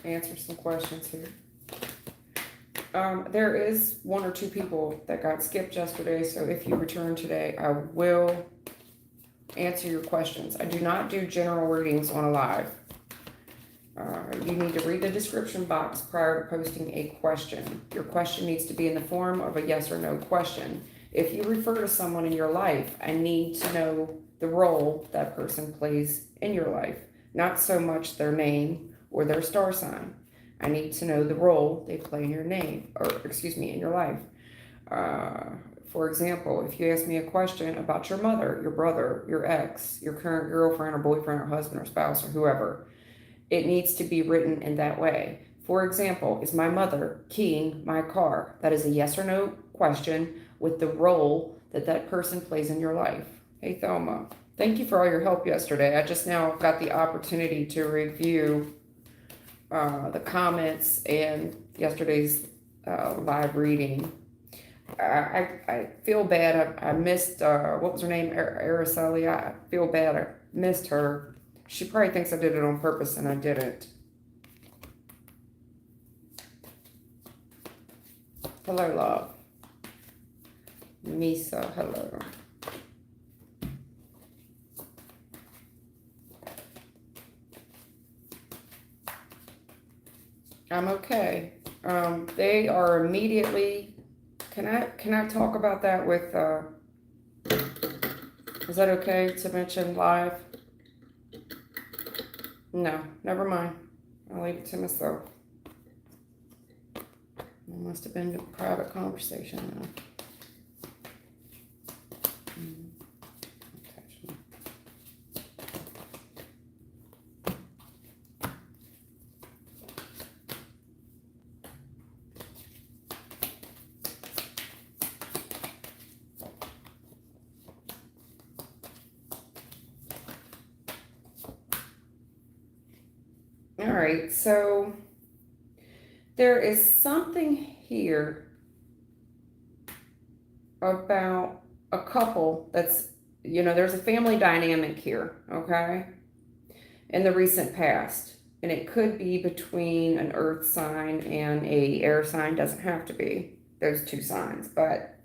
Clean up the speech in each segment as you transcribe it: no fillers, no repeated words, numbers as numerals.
answer some questions here. There is one or two people that got skipped yesterday, so if you return today, I will answer your questions. I do not do general readings on a live. You need to read the description box prior to posting a question. Your question needs to be in the form of a yes or no question. If you refer to someone in your life, I need to know the role that person plays in your life, not so much their name or their star sign. I need to know the role they play in your name, or excuse me, in your life. For example, if you ask me a question about your mother, your brother, your ex, your current girlfriend or boyfriend or husband or spouse or whoever, it needs to be written in that way. For example, is my mother keying my car? That is a yes or no question with the role that that person plays in your life. Hey, Thelma, thank you for all your help yesterday. I just now got the opportunity to review the comments and yesterday's live reading. I feel bad. I missed, what was her name? Araceli. I feel bad. I missed her. She probably thinks I did it on purpose, and I didn't. Hello, love. Misa, hello. I'm okay. They are immediately. Can I talk about that with? Is that okay to mention live? No, never mind. I'll leave it to myself. It must have been a private conversation. All right, so there is something here about a couple that's, there's a family dynamic here, okay, in the recent past. And it could be between an earth sign and a air sign. Doesn't have to be those two signs, but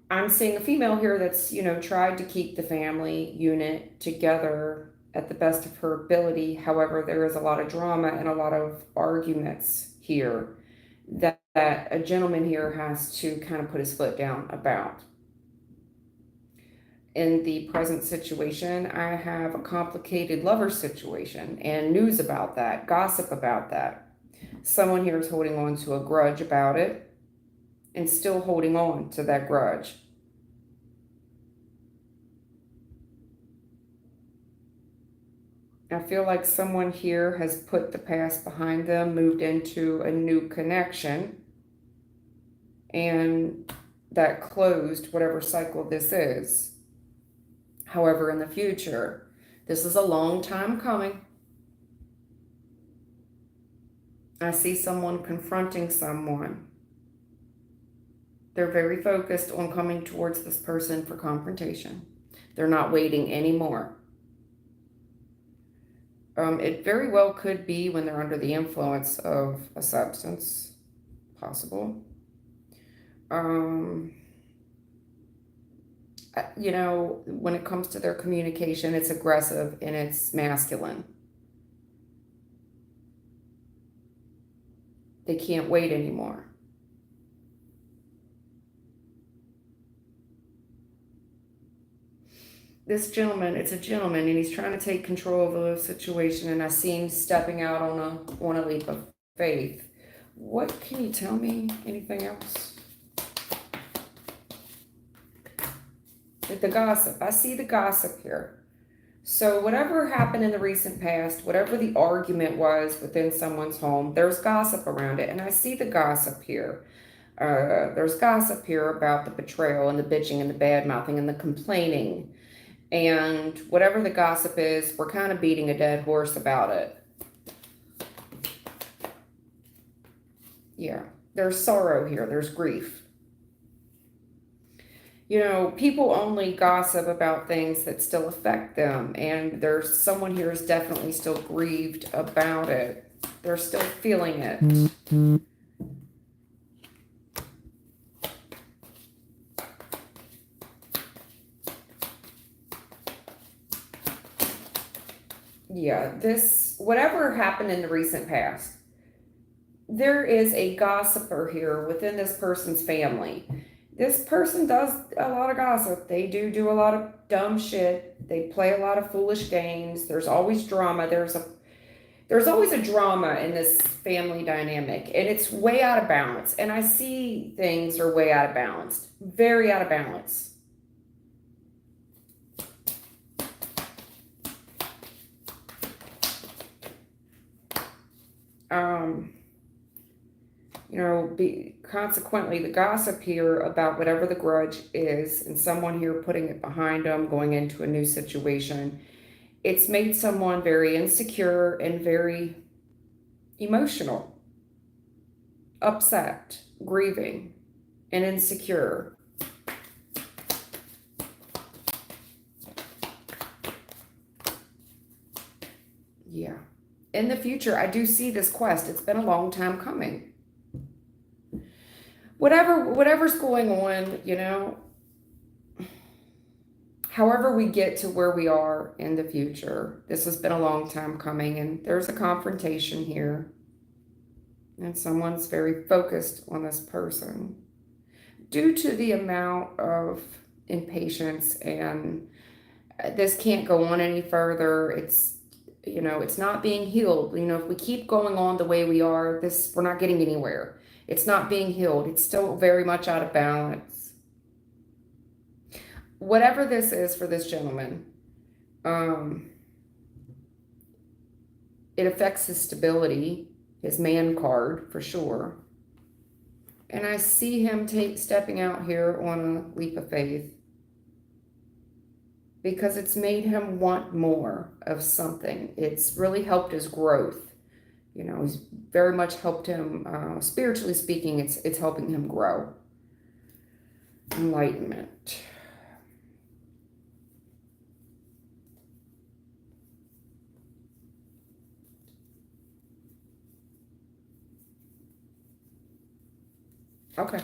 I'm seeing a female here that's, tried to keep the family unit together at the best of her ability. However, there is a lot of drama and a lot of arguments here that a gentleman here has to kind of put his foot down about. In the present situation, I have a complicated lover situation and news about that, gossip about that. Someone here is holding on to a grudge about it and still holding on to that grudge. I feel like someone here has put the past behind them, moved into a new connection, and that closed whatever cycle this is. However, in the future, this is a long time coming. I see someone confronting someone. They're very focused on coming towards this person for confrontation. They're not waiting anymore. It very well could be when they're under the influence of a substance, possible. When it comes to their communication, it's aggressive and it's masculine. They can't wait anymore. This gentleman, it's a gentleman, and he's trying to take control of the situation, and I see him stepping out on a leap of faith. What can you tell me? Anything else? The gossip. I see the gossip here. So whatever happened in the recent past, whatever the argument was within someone's home, there's gossip around it, and I see the gossip here. There's gossip here about the betrayal and the bitching and the bad-mouthing and the complaining. And whatever the gossip is, we're kind of beating a dead horse about it. Yeah, there's sorrow here. There's grief. You know, people only gossip about things that still affect them, and there's someone here is definitely still grieved about it. They're still feeling it. Yeah, this, whatever happened in the recent past, there is a gossiper here within this person's family. This person does a lot of gossip. They do a lot of dumb shit. They play a lot of foolish games. There's always drama. There's always a drama in this family dynamic, and it's way out of balance. And I see things are way out of balance, very out of balance. You know, consequently, the gossip here about whatever the grudge is, and someone here putting it behind them, going into a new situation, it's made someone very insecure and very emotional, upset, grieving, and insecure. Yeah. In the future, I do see this quest. It's been a long time coming. Whatever's going on, you know, however we get to where we are in the future, this has been a long time coming, and there's a confrontation here. And someone's very focused on this person due to the amount of impatience, and this can't go on any further. It's, you know, it's not being healed. You know, if we keep going on the way we are, we're not getting anywhere. It's not being healed. It's still very much out of balance. Whatever this is for this gentleman, it affects his stability, his man card for sure. And I see him stepping out here on a leap of faith, because it's made him want more of something. It's really helped his growth. You know, he's very much helped him, spiritually speaking, it's helping him grow. Enlightenment. Okay.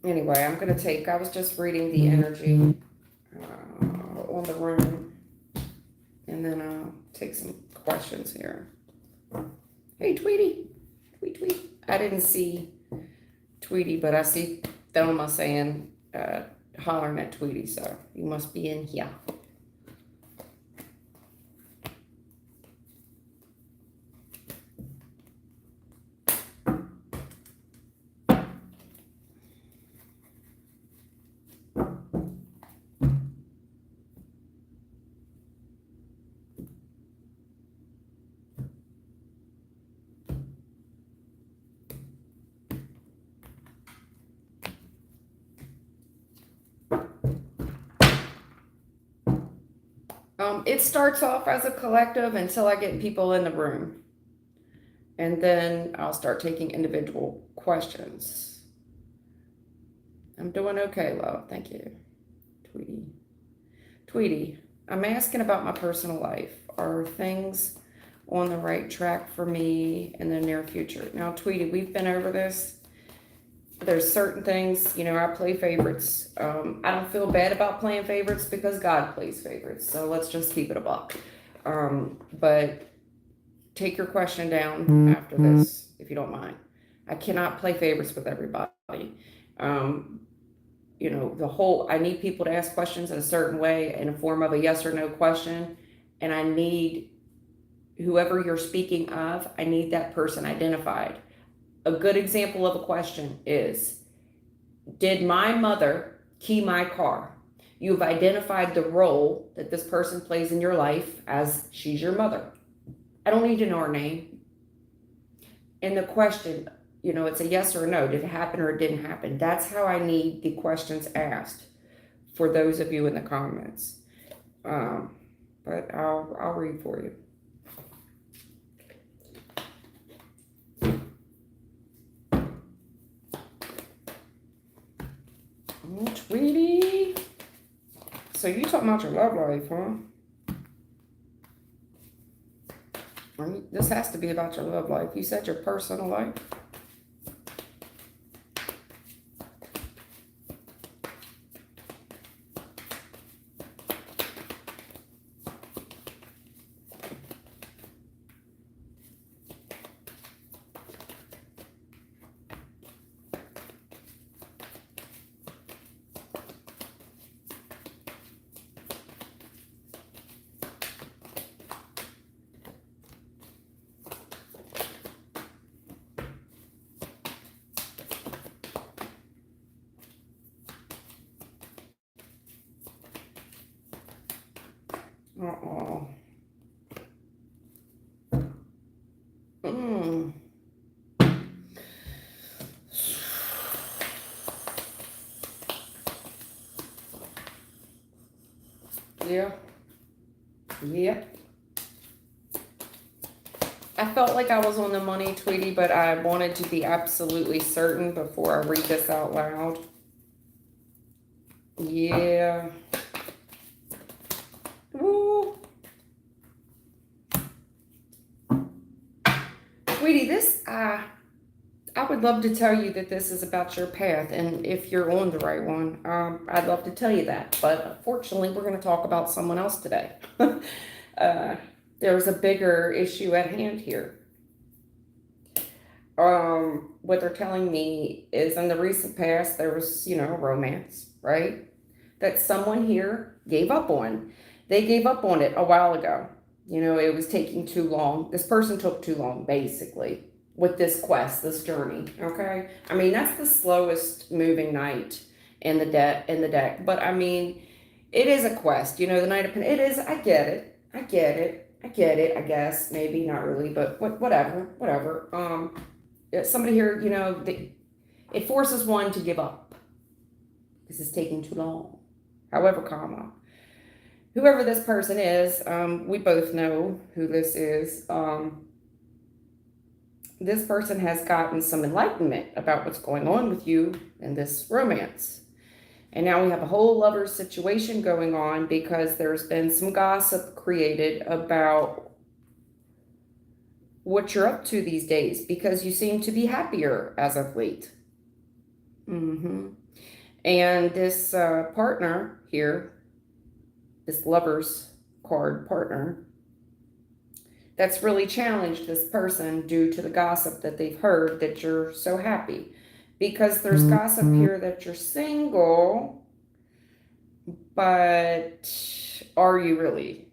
Anyway, I was just reading the energy on the room, and then I'll take some questions here. Hey, Tweety. Tweet. I didn't see Tweety, but I see Thelma saying, hollering at Tweety, so you must be in here. It starts off as a collective until I get people in the room. And then I'll start taking individual questions. I'm doing okay, love. Thank you. Tweety, I'm asking about my personal life. Are things on the right track for me in the near future? Now, Tweety, we've been over this. There's certain things, you know, I play favorites. I don't feel bad about playing favorites because God plays favorites. So let's just keep it a buck. But take your question down after this, if you don't mind. I cannot play favorites with everybody. You know, I need people to ask questions in a certain way in a form of a yes or no question. And I need whoever you're speaking of, I need that person identified. A good example of a question is, did my mother key my car? You've identified the role that this person plays in your life as she's your mother. I don't need to know her name. And the question, you know, it's a yes or a no. Did it happen or it didn't happen? That's how I need the questions asked for those of you in the comments. But I'll read for you. So you talking about your love life, huh? This has to be about your love life. You said your personal life. Uh-oh. Mm. Yeah. Yeah. I felt like I was on the money, Tweety, but I wanted to be absolutely certain before I read this out loud. Yeah. Woo. Tweety, this, I would love to tell you that this is about your path, and if you're on the right one, I'd love to tell you that. But unfortunately, we're going to talk about someone else today. There's a bigger issue at hand here. What they're telling me is in the recent past, there was, romance, right? That someone here gave up on. They gave up on it a while ago. It was taking too long. This person took too long, basically, with this quest, this journey, okay? I mean, that's the slowest moving knight in the deck. But, I mean, it is a quest. The Knight of Pentacles. It is, I get it, I guess. Maybe, not really, but whatever. Somebody here, it forces one to give up because it's taking too long. However, whoever this person is, we both know who this is. This person has gotten some enlightenment about what's going on with you in this romance. And now we have a whole lover's situation going on because there's been some gossip created about what you're up to these days, because you seem to be happier as of late. And this partner here, this lover's card partner, that's really challenged this person due to the gossip that they've heard that you're so happy. Because there's gossip here that you're single, but are you really?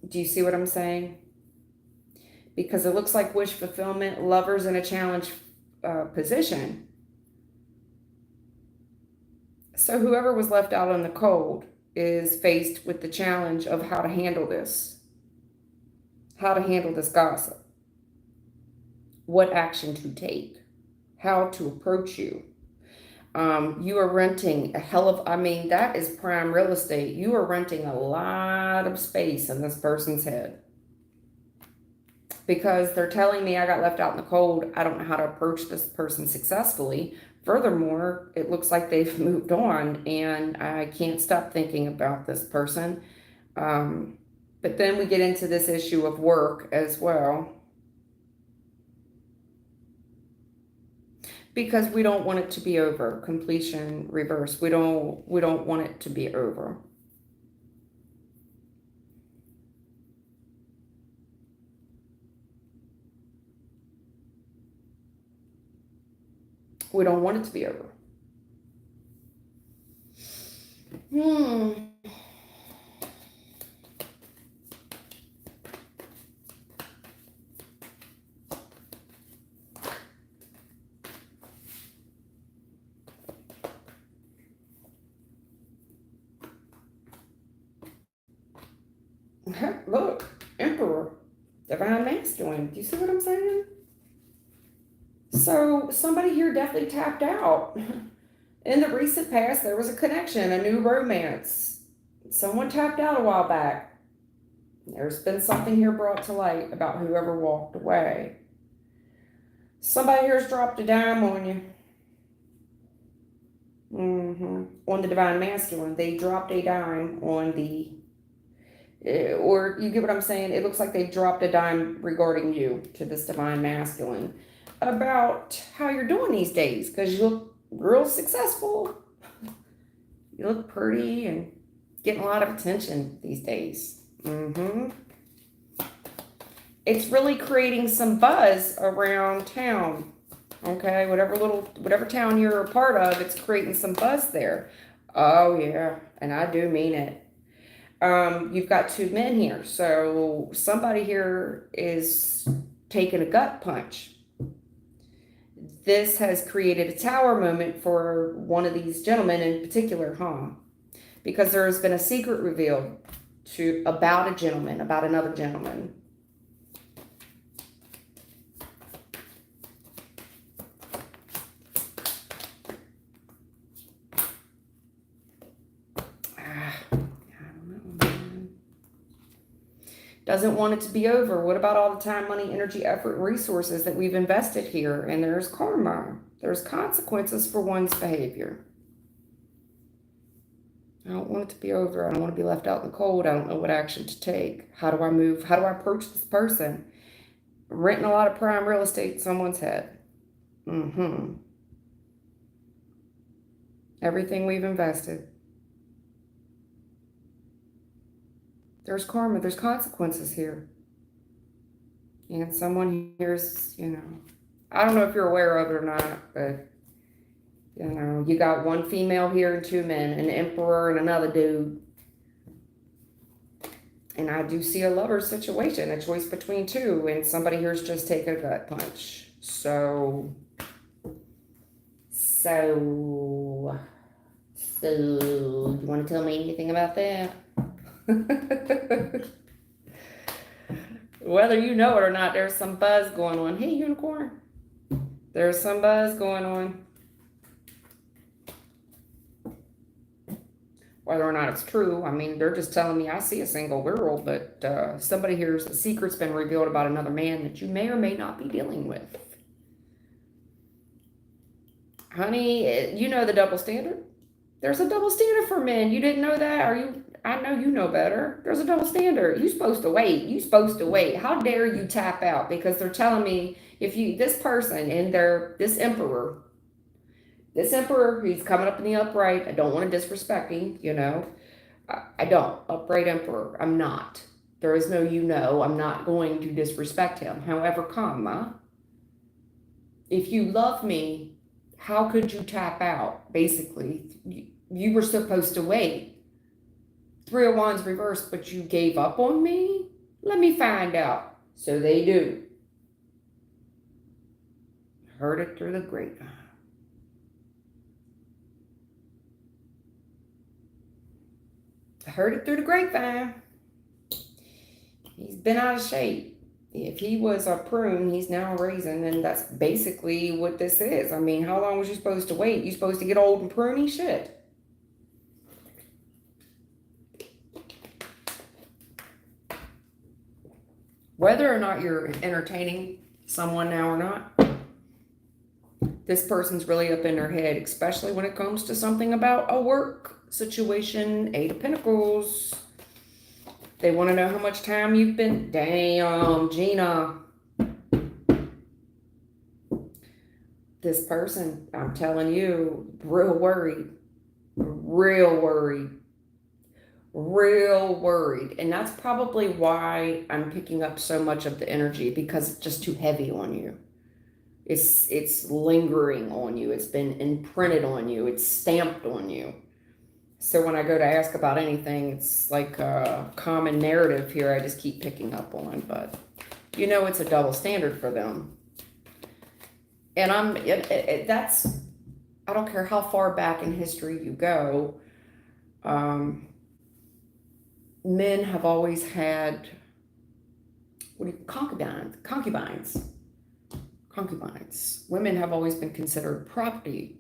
Do you see what I'm saying? Because it looks like wish fulfillment, lovers in a challenge position. So whoever was left out in the cold is faced with the challenge of how to handle this. How to handle this gossip. What action to take. How to approach you. You are renting a hell of, that is prime real estate. You are renting a lot of space in this person's head. Because they're telling me I got left out in the cold. I don't know how to approach this person successfully. Furthermore, it looks like they've moved on and I can't stop thinking about this person. But then we get into this issue of work as well. Because we don't want it to be over. Completion reverse. We don't want it to be over. We don't want it to be over. Look, Emperor, Divine Masculine. Do you see what I'm saying? So somebody here definitely tapped out. In the recent past, there was a connection, a new romance. Someone tapped out a while back. There's been something here brought to light about whoever walked away. Somebody here's dropped a dime on you. On the divine masculine, they dropped a dime on the, or you get what I'm saying? It looks like they dropped a dime regarding you to this divine masculine about how you're doing these days, because you look real successful. You look pretty and getting a lot of attention these days. It's really creating some buzz around town. Okay, whatever town you're a part of, it's creating some buzz there. Oh yeah, and I do mean it. You've got two men here, so somebody here is taking a gut punch. This has created a tower moment for one of these gentlemen in particular, huh? Because there has been a secret revealed about a gentleman, about another gentleman. Doesn't want it to be over. What about all the time, money, energy, effort, and resources that we've invested here? And there's karma. There's consequences for one's behavior. I don't want it to be over. I don't want to be left out in the cold. I don't know what action to take. How do I move? How do I approach this person? Renting a lot of prime real estate in someone's head. Everything we've invested. There's karma. There's consequences here. And someone here's, I don't know if you're aware of it or not, but, you got one female here and two men, an emperor and another dude. And I do see a lover situation, a choice between two, and somebody here's just taking a gut punch. So, you want to tell me anything about that? Whether you know it or not, there's some buzz going on. Hey, unicorn. There's some buzz going on. Whether or not it's true, I mean, they're just telling me I see a single girl, but somebody here's a secret's been revealed about another man that you may or may not be dealing with. Honey, you know the double standard. There's a double standard for men. You didn't know that? I know you know better. There's a double standard. You're supposed to wait. You're supposed to wait. How dare you tap out? Because they're telling me this person and this emperor, he's coming up in the upright. I don't want to disrespect him, I don't. Upright emperor. I'm not. There is no I'm not going to disrespect him. However, if you love me, how could you tap out? Basically, you were supposed to wait. Three of Wands reversed, but you gave up on me? Let me find out. So they do. Heard it through the grapevine. Heard it through the grapevine. He's been out of shape. If he was a prune, he's now a raisin, and that's basically what this is. I mean, how long was you supposed to wait? You supposed to get old and pruny? Shit. Whether or not you're entertaining someone now or not, this person's really up in their head, especially when it comes to something about a work situation. 8 of Pentacles. They want to know how much time you've been. Damn, Gina. This person, I'm telling you, real worried. Real worried. Real worried. And that's probably why I'm picking up so much of the energy, because it's just too heavy on you. It's lingering on you. It's been imprinted on you. It's stamped on you. So when I go to ask about anything, it's like a common narrative here I just keep picking up on. But, it's a double standard for them. And I don't care how far back in history you go, men have always had, concubines. Women have always been considered property.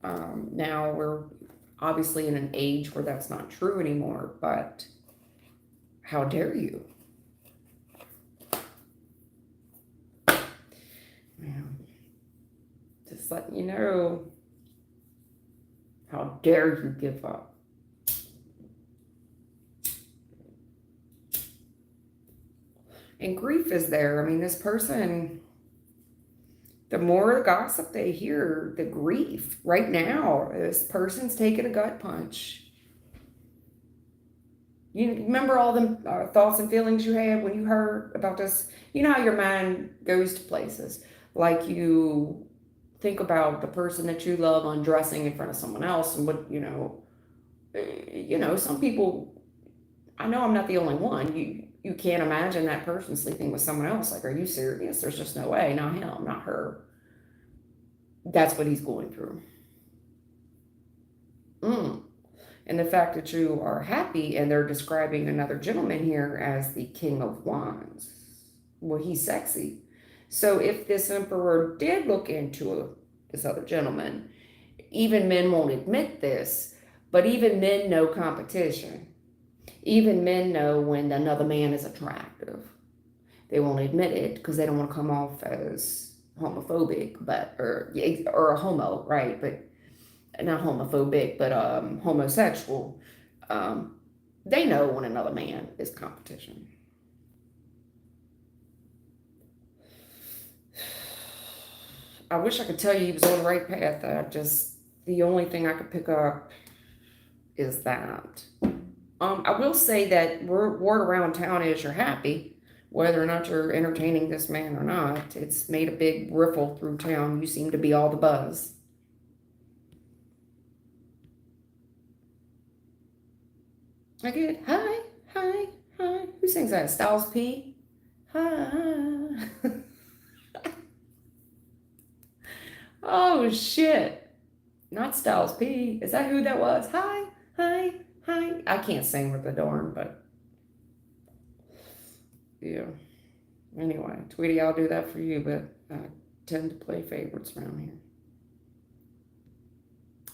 Now we're obviously in an age where that's not true anymore, but how dare you? Just letting you know How dare you give up? And grief is there. I mean, this person, the more gossip they hear, the grief. Right now, this person's taking a gut punch. You remember all the thoughts and feelings you had when you heard about this? You know how your mind goes to places. Like you think about the person that you love undressing in front of someone else and what, some people, I know I'm not the only one. You can't imagine that person sleeping with someone else. Like, are you serious? There's just no way. Not him, not her. That's what he's going through. And the fact that you are happy, and they're describing another gentleman here as the King of Wands. Well, he's sexy. So if this emperor did look into this other gentleman, even men won't admit this, but even men know competition. Even men know when another man is attractive. They won't admit it because they don't want to come off as homophobic, or a homo, right? But not homophobic, but homosexual. They know when another man is competition. I wish I could tell you he was on the right path. The only thing I could pick up is that. I will say that word around town is you're happy, whether or not you're entertaining this man or not. It's made a big riffle through town. You seem to be all the buzz. I get hi, hi, hi. Who sings that? Styles P? Hi. Oh, shit. Not Styles P. Is that who that was? Hi, hi, hi. I can't sing with the darn, but yeah. Anyway, Tweety, I'll do that for you, but I tend to play favorites around here.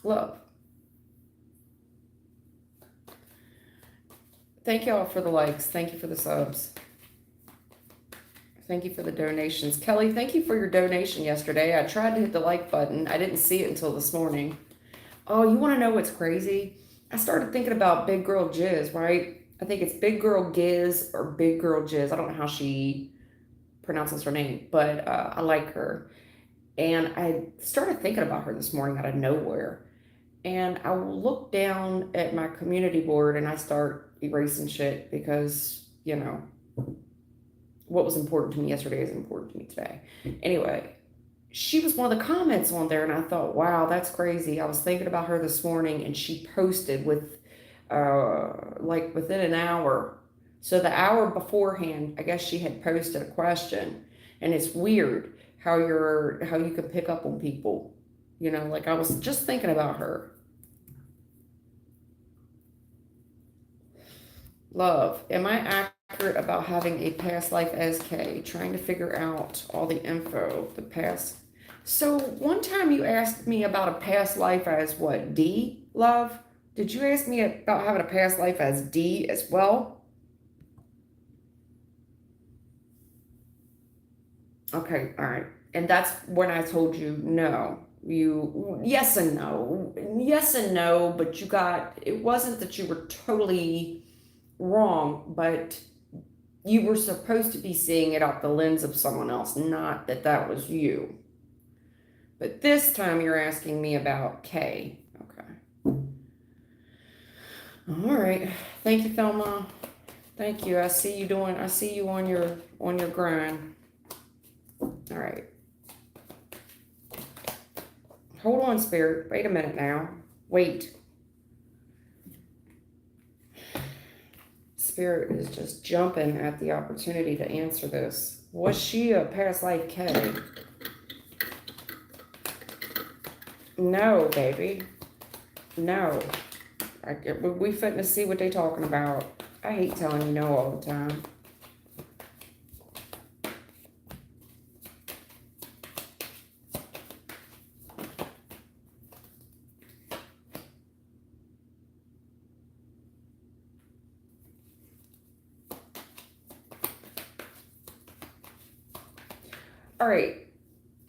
Love. Thank y'all for the likes. Thank you for the subs. Thank you for the donations. Kelly, thank you for your donation yesterday. I tried to hit the like button. I didn't see it until this morning. Oh, you want to know what's crazy? I started thinking about Big Girl Jizz, right? I think it's Big Girl Giz or Big Girl Jizz. I don't know how she pronounces her name, but I like her. And I started thinking about her this morning out of nowhere. And I look down at my community board and I start erasing shit because, what was important to me yesterday is important to me today. Anyway, she was one of the comments on there, and I thought, wow, that's crazy. I was thinking about her this morning, and she posted with, within an hour. So the hour beforehand, I guess she had posted a question, and it's weird how you can pick up on people. I was just thinking about her. Love, am I accurate about having a past life as K? Trying to figure out all the info, the past. So one time you asked me about a past life as what, D, love? Did you ask me about having a past life as D as well? Okay, all right. And that's when I told you no. Yes and no. Yes and no, but it wasn't that you were totally wrong, but you were supposed to be seeing it out the lens of someone else, not that was you. But this time you're asking me about K. Okay. All right. Thank you, Thelma. Thank you. I see you on your grind. All right. Hold on, Spirit. Wait a minute now. Wait. Spirit is just jumping at the opportunity to answer this. Was she a past life K? No, baby. No. We fitting to see what they talking about. I hate telling you no all the time. All right.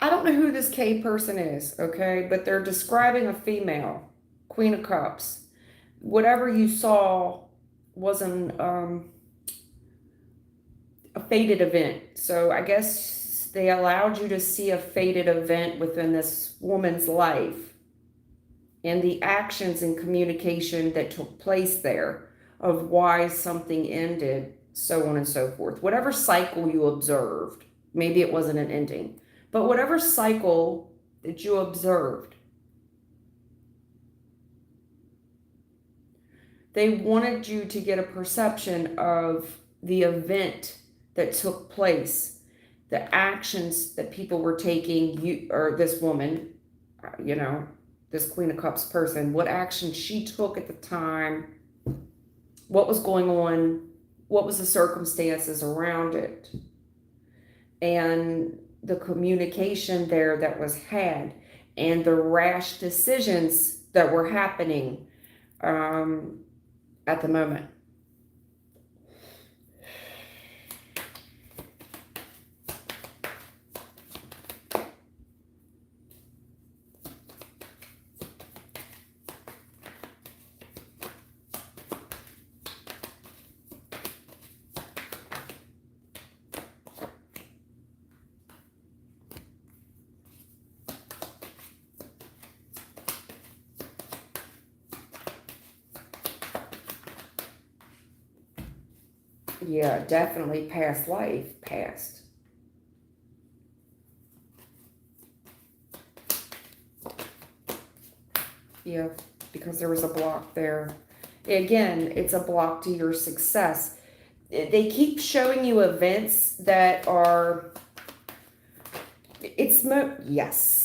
I don't know who this K person is, okay? But they're describing a female, Queen of Cups. Whatever you saw wasn't a fated event. So I guess they allowed you to see a fated event within this woman's life and the actions and communication that took place there of why something ended, so on and so forth. Whatever cycle you observed, maybe it wasn't an ending, but whatever cycle that you observed, they wanted you to get a perception of the event that took place, the actions that people were taking, you or this woman, you know, this Queen of Cups person, what action she took at the time, what was going on, what was the circumstances around it, and the communication there that was had, and the rash decisions that were happening at the moment. Yeah, definitely past life, past. Yeah, because there was a block there. Again, it's a block to your success. They keep showing you events that are, yes,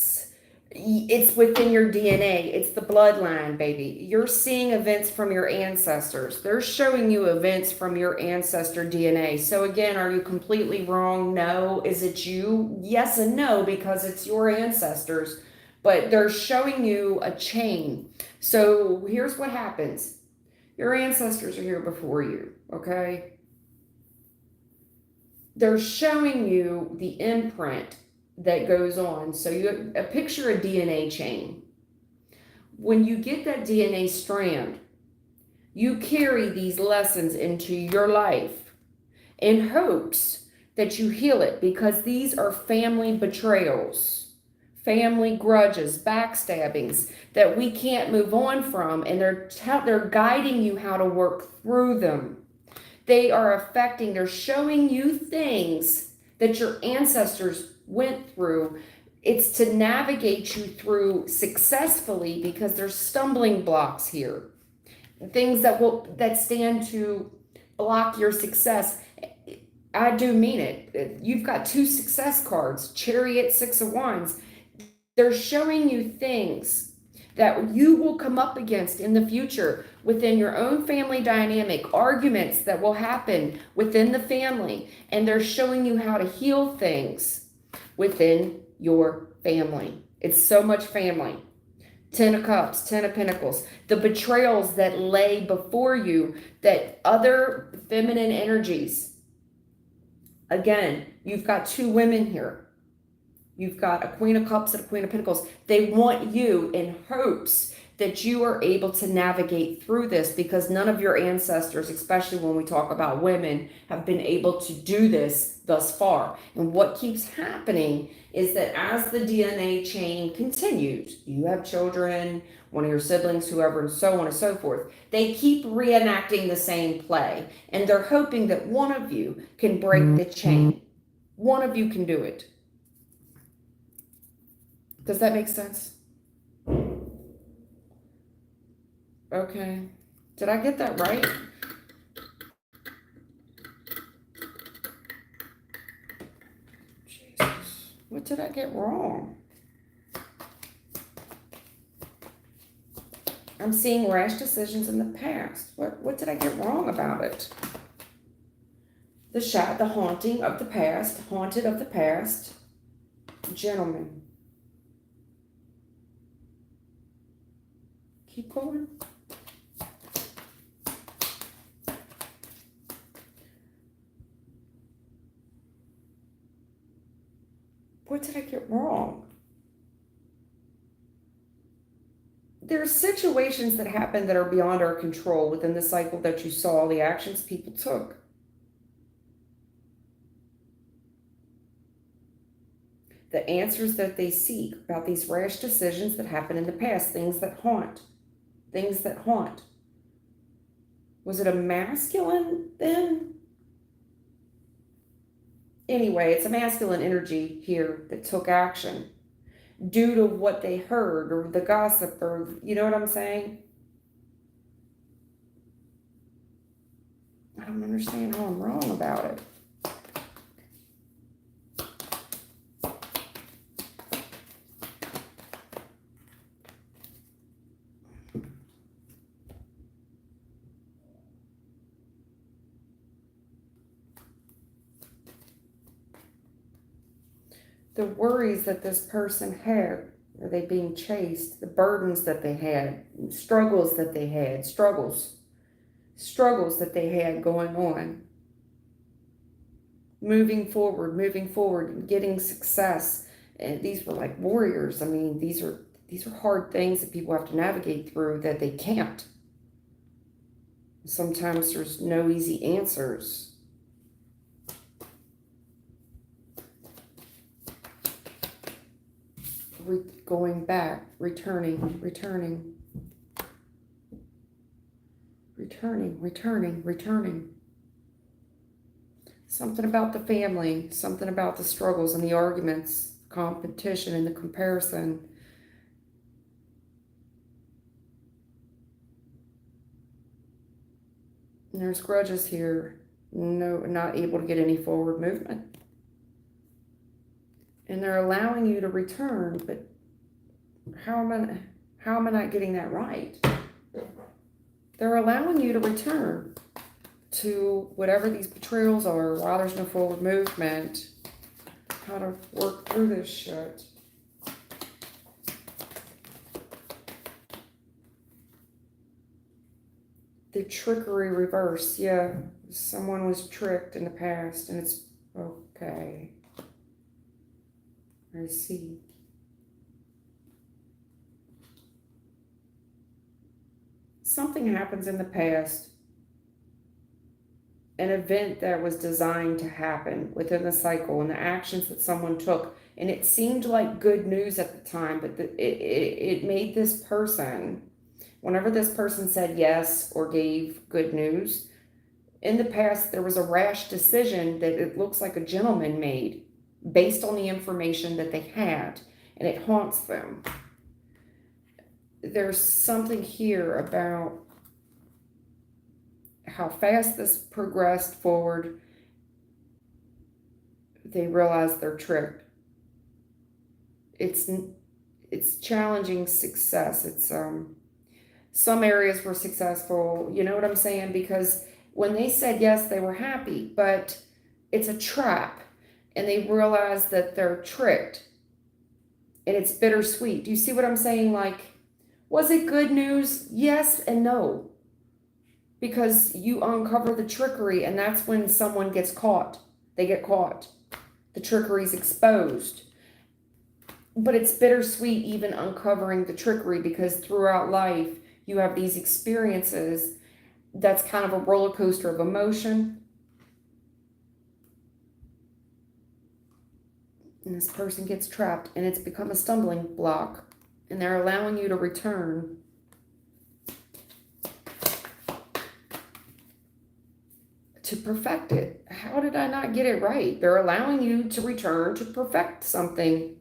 it's within your DNA. It's the bloodline, baby. You're seeing events from your ancestors. They're showing you events from your ancestor DNA. So again, are you completely wrong? No. Is it you? Yes and no, because it's your ancestors. But they're showing you a chain. So here's what happens. Your ancestors are here before you, okay? They're showing you the imprint that goes on. So you picture a DNA chain. When you get that DNA strand, you carry these lessons into your life in hopes that you heal it, because these are family betrayals, family grudges, backstabbings that we can't move on from, and they're guiding you how to work through them. They are affecting, they're showing you things that your ancestors went through. It's to navigate you through successfully, because there's stumbling blocks here. Things that stand to block your success. I do mean it. You've got 2 success cards, Chariot, 6 of Wands. They're showing you things that you will come up against in the future within your own family dynamic, arguments that will happen within the family, and they're showing you how to heal things within your family. It's so much family. 10 of Cups, 10 of Pentacles, the betrayals that lay before you, that other feminine energies. Again, you've got 2 women here. You've got a Queen of Cups and a Queen of Pentacles. They want you in hopes that you are able to navigate through this, because none of your ancestors, especially when we talk about women, have been able to do this thus far. And what keeps happening is that as the DNA chain continues, you have children, one of your siblings, whoever, and so on and so forth, they keep reenacting the same play. And they're hoping that one of you can break the chain. One of you can do it. Does that make sense? Okay. Did I get that right? Jesus. What did I get wrong? I'm seeing rash decisions in the past. What did I get wrong about it? The haunting of the past, haunted of the past. Gentlemen. Keep going. What did I get wrong? There's situations that happen that are beyond our control within the cycle that you saw, the actions people took. The answers that they seek about these rash decisions that happened in the past, things that haunt. Things that haunt. Was it a masculine then? Anyway, it's a masculine energy here that took action due to what they heard or the gossip, or you know what I'm saying? I don't understand how I'm wrong about it. The worries that this person had, are they being chased? The burdens that they had, struggles that they had, struggles that they had going on. Moving forward, getting success. And these were like warriors. I mean, these are hard things that people have to navigate through that they can't. Sometimes there's no easy answers. Going back, returning. Something about the family, something about the struggles and the arguments, competition and the comparison. And there's grudges here, no, not able to get any forward movement. And they're allowing you to return, but how am I not getting that right? They're allowing you to return to whatever these betrayals are, while there's no forward movement, how to work through this shit. The trickery reverse, yeah, someone was tricked in the past, and it's okay. I see. Something happens in the past, an event that was designed to happen within the cycle and the actions that someone took, and it seemed like good news at the time, but it made this person, whenever this person said yes or gave good news, in the past there was a rash decision that it looks like a gentleman made based on the information that they had, and it haunts them. There's something here about how fast this progressed forward. They realize they're tricked. It's challenging success. It's some areas were successful, you know what I'm saying? Because when they said yes, they were happy, but it's a trap. And they realize that they're tricked. And it's bittersweet. Do you see what I'm saying? Like, was it good news? Yes and no. Because you uncover the trickery, and that's when someone gets caught. They get caught. The trickery is exposed. But it's bittersweet even uncovering the trickery, because throughout life, you have these experiences that's kind of a roller coaster of emotion. And this person gets trapped, and it's become a stumbling block, and they're allowing you to return to perfect it. How did I not get it right? They're allowing you to return to perfect something.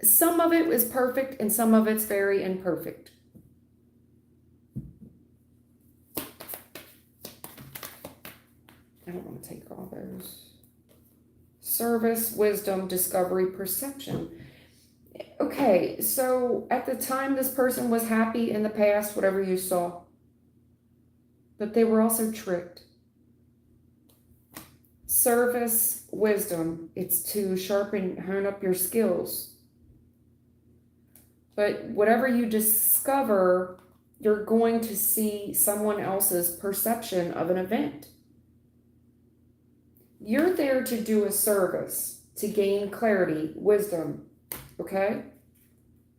Some of it is perfect, and some of it's very imperfect. I don't want to take all those. Service, wisdom, discovery, perception. Okay, so at the time this person was happy in the past, whatever you saw, but they were also tricked. Service, wisdom, it's to sharpen, hone up your skills. But whatever you discover, you're going to see someone else's perception of an event. You're there to do a service, to gain clarity, wisdom, Okay?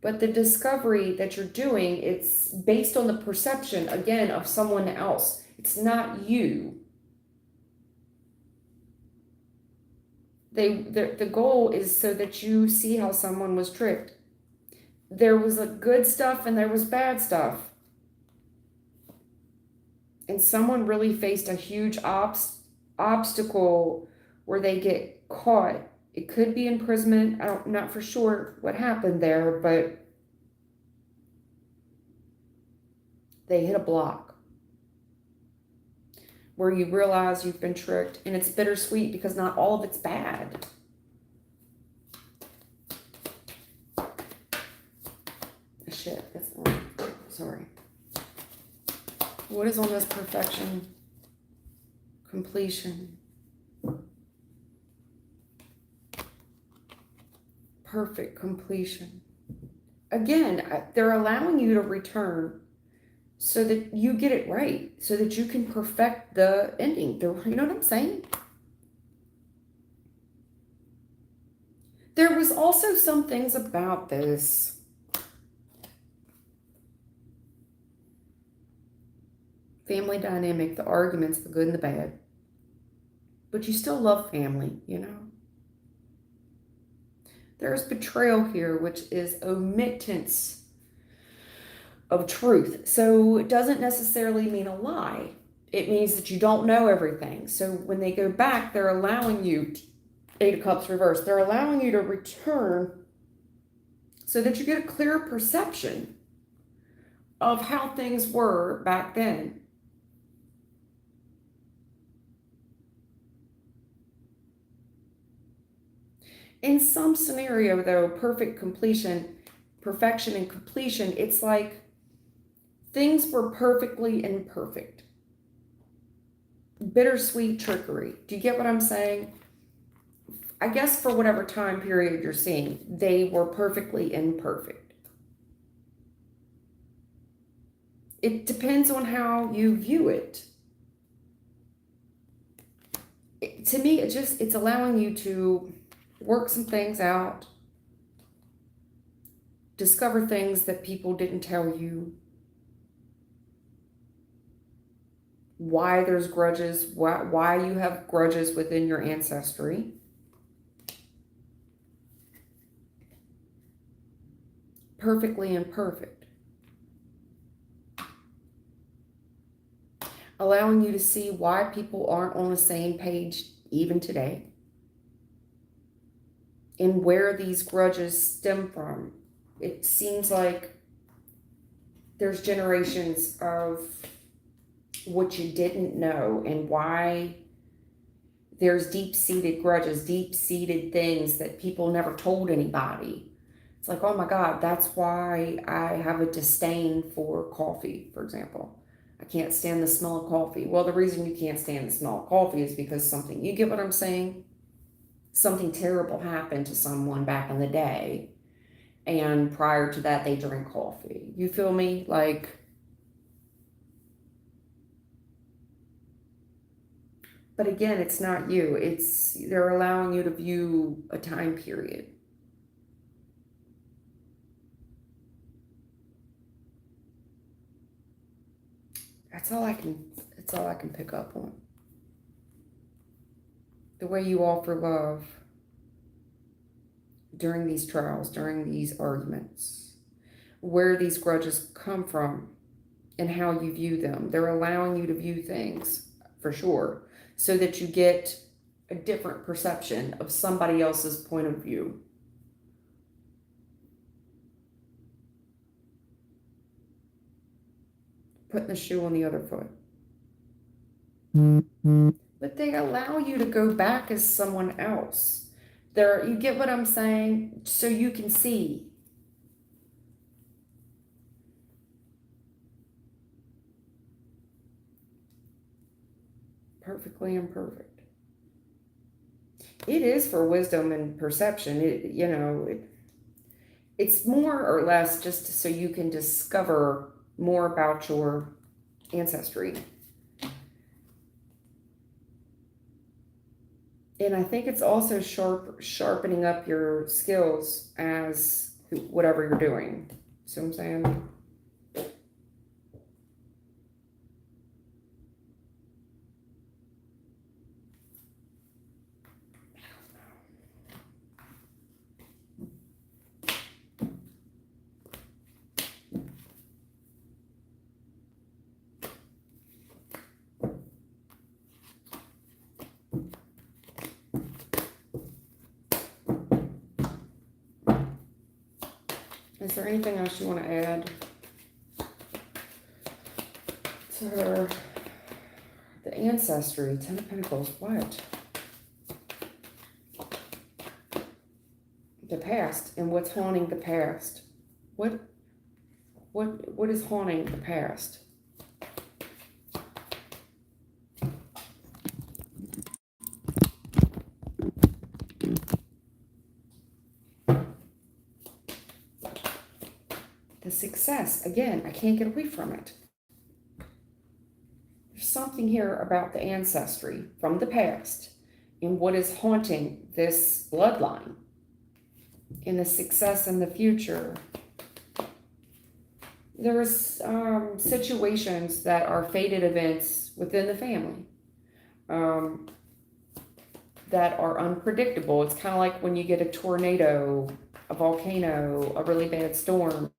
But the discovery that you're doing, it's based on the perception, again, of someone else. It's not you. The goal is so that you see how someone was tricked. There was a good stuff and there was bad stuff. And someone really faced a huge obstacle where they get caught. It could be imprisonment. I'm not for sure what happened there, but they hit a block where you realize you've been tricked. And it's bittersweet because not all of it's bad. Shit, that's wrong. Sorry. What is on this perfection? Completion. Perfect completion. Again, they're allowing you to return so that you get it right, so that you can perfect the ending. You know what I'm saying? There was also some things about this. Family dynamic, the arguments, the good and the bad. But you still love family, you know? There's betrayal here, which is omittance of truth. So it doesn't necessarily mean a lie. It means that you don't know everything. So when they go back, they're allowing you, 8 of Cups reversed, they're allowing you to return so that you get a clearer perception of how things were back then. In some scenario, though, perfection and completion, it's like things were perfectly imperfect. Bittersweet trickery. Do you get what I'm saying? I guess for whatever time period you're seeing, they were perfectly imperfect. It depends on how you view it. To me, it's allowing you to work some things out, discover things that people didn't tell you, why there's grudges, why you have grudges within your ancestry. Perfectly imperfect. Allowing you to see why people aren't on the same page even today, and where these grudges stem from. It seems like there's generations of what you didn't know and why there's deep-seated grudges, deep-seated things that people never told anybody. It's like, oh my God, that's why I have a disdain for coffee, for example. I can't stand the smell of coffee. Well, the reason you can't stand the smell of coffee is because you get what I'm saying? Something terrible happened to someone back in the day, and prior to that, they drink coffee. You feel me? Like, but again, it's not you. They're allowing you to view a time period. That's all I can pick up on. The way you offer love during these trials, during these arguments, where these grudges come from and how you view them. They're allowing you to view things, for sure, so that you get a different perception of somebody else's point of view. Putting the shoe on the other foot. But they allow you to go back as someone else. You get what I'm saying? So you can see. Perfectly imperfect. It is for wisdom and perception. It's more or less just so you can discover more about your ancestry. And I think it's also sharpening up your skills as whatever you're doing. See what I'm saying? Is there anything else you want to add to her? The ancestry, Ten of Pentacles, what? The past and what's haunting the past. What is haunting the past? The success, again, I can't get away from it. There's something here about the ancestry from the past and what is haunting this bloodline and the success in the future. There's situations that are fated events within the family that are unpredictable. It's kind of like when you get a tornado, a volcano, a really bad storm.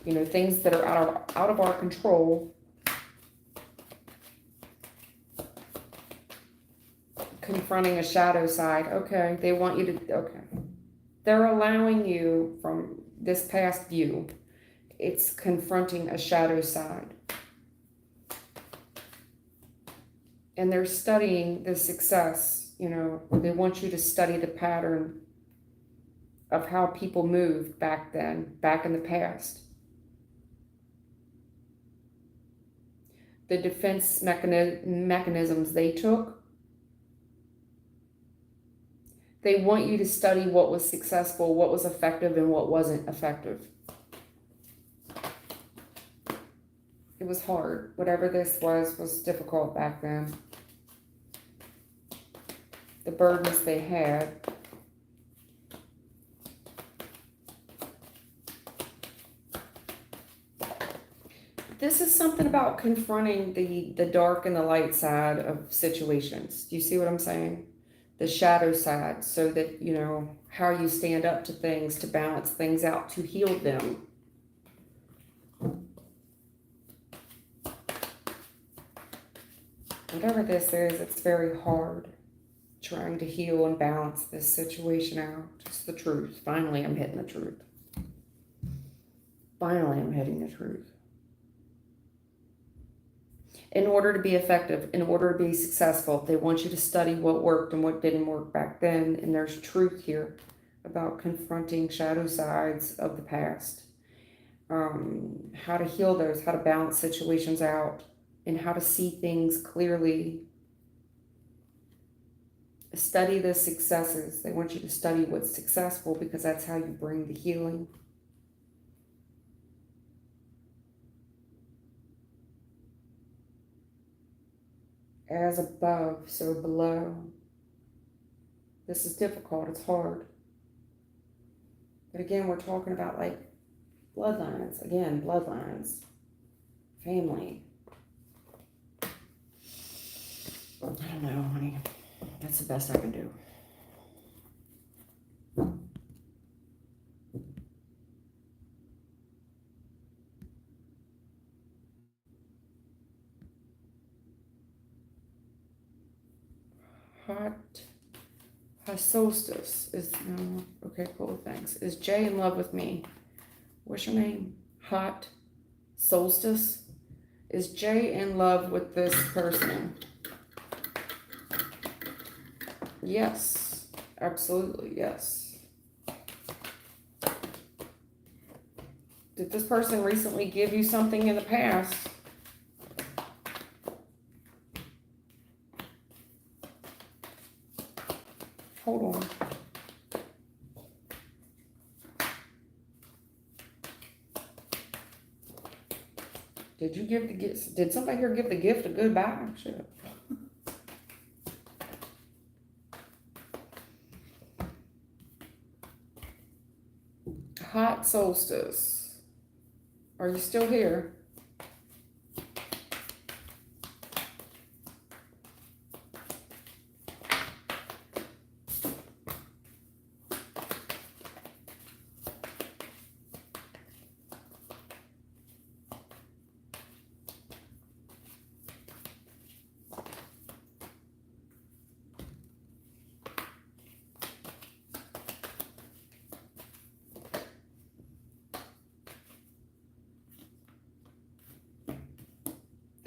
You know, things that are out of our control. Confronting a shadow side. Okay, they want you to, okay. They're allowing you from this past view. It's confronting a shadow side. And they're studying the success, you know, they want you to study the pattern of how people moved back then, back in the past. The defense mechanisms they took. They want you to study what was successful, what was effective, and what wasn't effective. It was hard. Whatever this was difficult back then. The burdens they had. This is something about confronting the dark and the light side of situations. Do you see what I'm saying? The shadow side, so that, you know, how you stand up to things, to balance things out, to heal them. Whatever this is, it's very hard trying to heal and balance this situation out. Just the truth. Finally, I'm hitting the truth. Finally, I'm hitting the truth. In order to be effective, in order to be successful, they want you to study what worked and what didn't work back then. And there's truth here about confronting shadow sides of the past. How to heal those, how to balance situations out, and how to see things clearly. Study the successes. They want you to study what's successful because that's how you bring the healing. As above, so below. This is difficult. It's hard. But again, we're talking about like bloodlines. Again, bloodlines. Family. I don't know, honey. That's the best I can do. Hot solstice is, no, okay, cool, thanks. Is Jay in love with me? What's your name? Hot solstice? Is Jay in love with this person? Yes, absolutely, yes. Did this person recently give you something in the past? Hold on. Did you give the gift? Did somebody here give the gift a goodbye? Shit. solstice. Are you still here?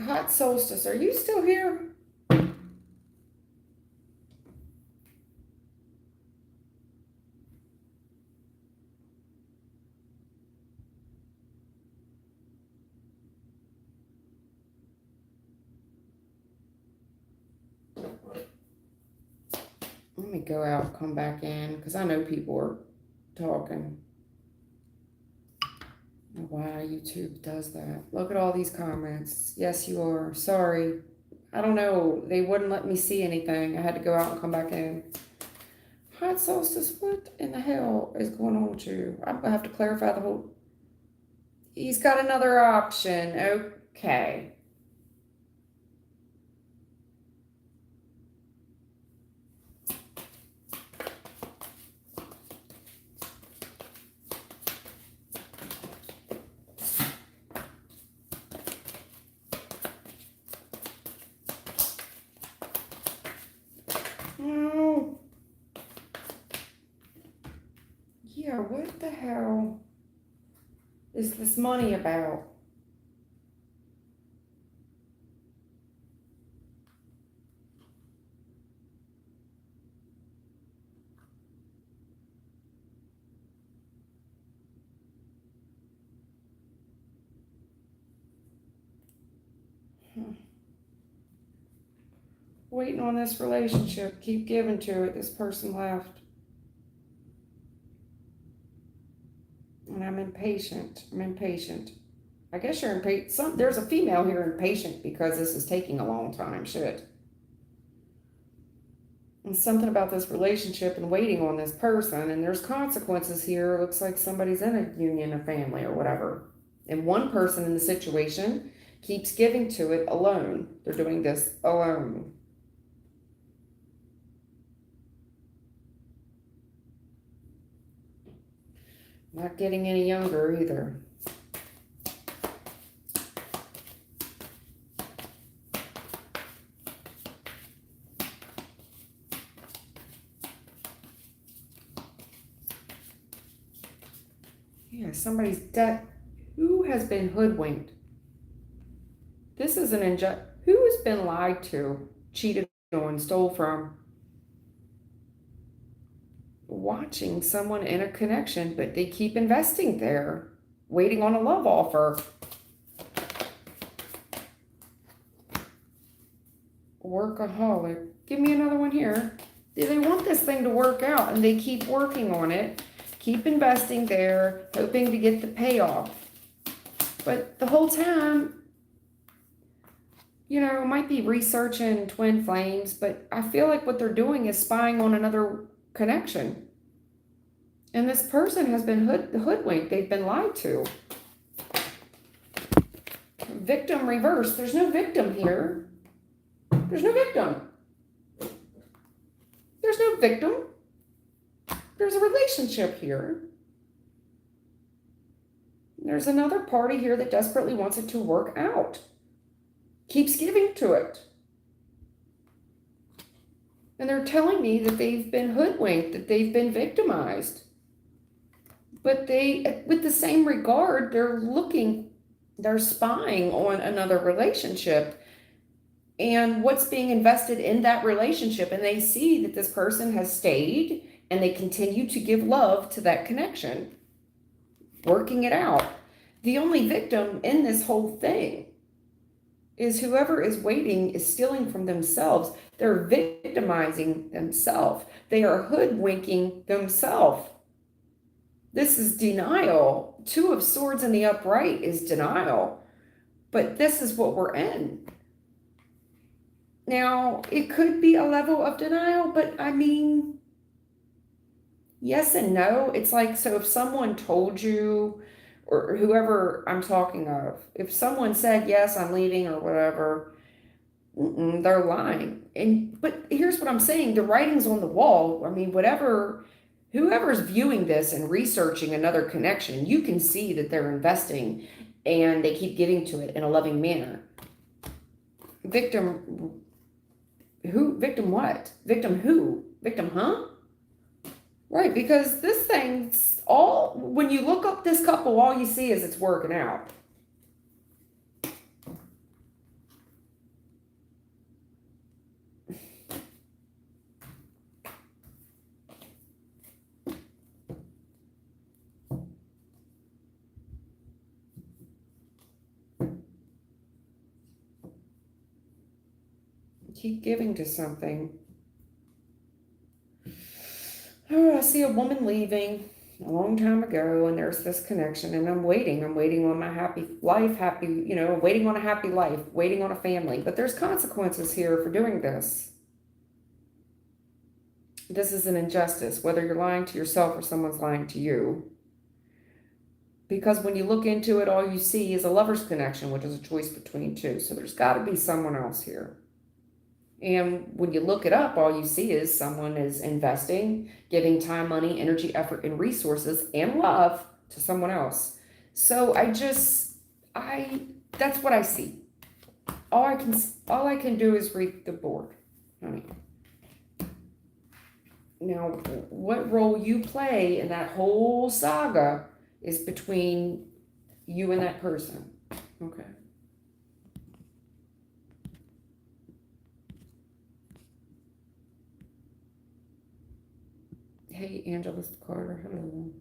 Hot solstice, are you still here? Let me go out, come back in, because I know people are talking. Why YouTube does that. Look at all these comments. Yes, you are. Sorry. I don't know. They wouldn't let me see anything. I had to go out and come back in. Hot solstice, what in the hell is going on with you? I'm going to have to clarify the whole... He's got another option. Okay. Oh. Yeah, what the hell is this money about? Waiting on this relationship. Keep giving to it. This person left. And I'm impatient. I'm impatient. I guess you're impatient. There's a female here impatient because this is taking a long time. Shit. And something about this relationship and waiting on this person. And there's consequences here. It looks like somebody's in a union, a family, or whatever. And one person in the situation keeps giving to it alone. They're doing this alone. Not getting any younger either. Yeah, somebody's debt. Who has been hoodwinked? This is an injustice. Who has been lied to, cheated on, stole from? Watching someone in a connection, but they keep investing there, waiting on a love offer. Workaholic. Give me another one here. They want this thing to work out, and they keep working on it, keep investing there, hoping to get the payoff. But the whole time, you know, might be researching twin flames, but I feel like what they're doing is spying on another connection. And this person has been hoodwinked. They've been lied to. Victim reverse. There's no victim here. There's no victim. There's no victim. There's a relationship here. There's another party here that desperately wants it to work out. Keeps giving to it. And they're telling me that they've been hoodwinked, that they've been victimized. But they, with the same regard, they're spying on another relationship and what's being invested in that relationship. And they see that this person has stayed and they continue to give love to that connection, working it out. The only victim in this whole thing is whoever is waiting is stealing from themselves. They're victimizing themselves. They are hoodwinking themselves. This is denial. Two of Swords in the upright is denial. But this is what we're in. Now, it could be a level of denial, but I mean, Yes and no. It's like, so if someone told you, or whoever I'm talking of, if someone said, yes, I'm leaving or whatever, they're lying. And but here's what I'm saying: the writing's on the wall. I mean, whatever, whoever's viewing this and researching another connection, you can see that they're investing, and they keep giving to it in a loving manner. Victim who? Victim what? Victim who? Victim huh? Right, because this thing's all, when you look up this couple, all you see is it's working out. Keep giving to something. Oh, I see a woman leaving a long time ago, and there's this connection, and I'm waiting. I'm waiting on my happy life, waiting on a happy life, waiting on a family. But there's consequences here for doing this. This is an injustice, whether you're lying to yourself or someone's lying to you. Because when you look into it, all you see is a lover's connection, which is a choice between two. So there's got to be someone else here. And when you look it up, all you see is someone is investing, giving time, money, energy, effort, and resources and love to someone else. So that's what I see. All I can do is read the board, honey. Now, what role you play in that whole saga is between you and that person. Okay. Hey, Angela Carter. Hello.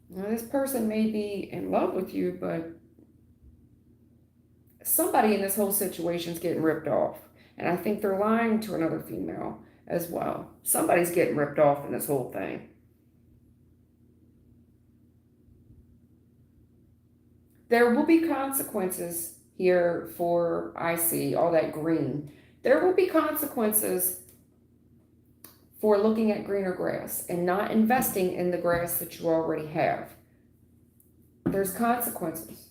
Now, this person may be in love with you, but somebody in this whole situation is getting ripped off. And I think they're lying to another female as well. Somebody's getting ripped off in this whole thing. There will be consequences here for, I see all that green. There will be consequences for looking at greener grass and not investing in the grass that you already have. There's consequences.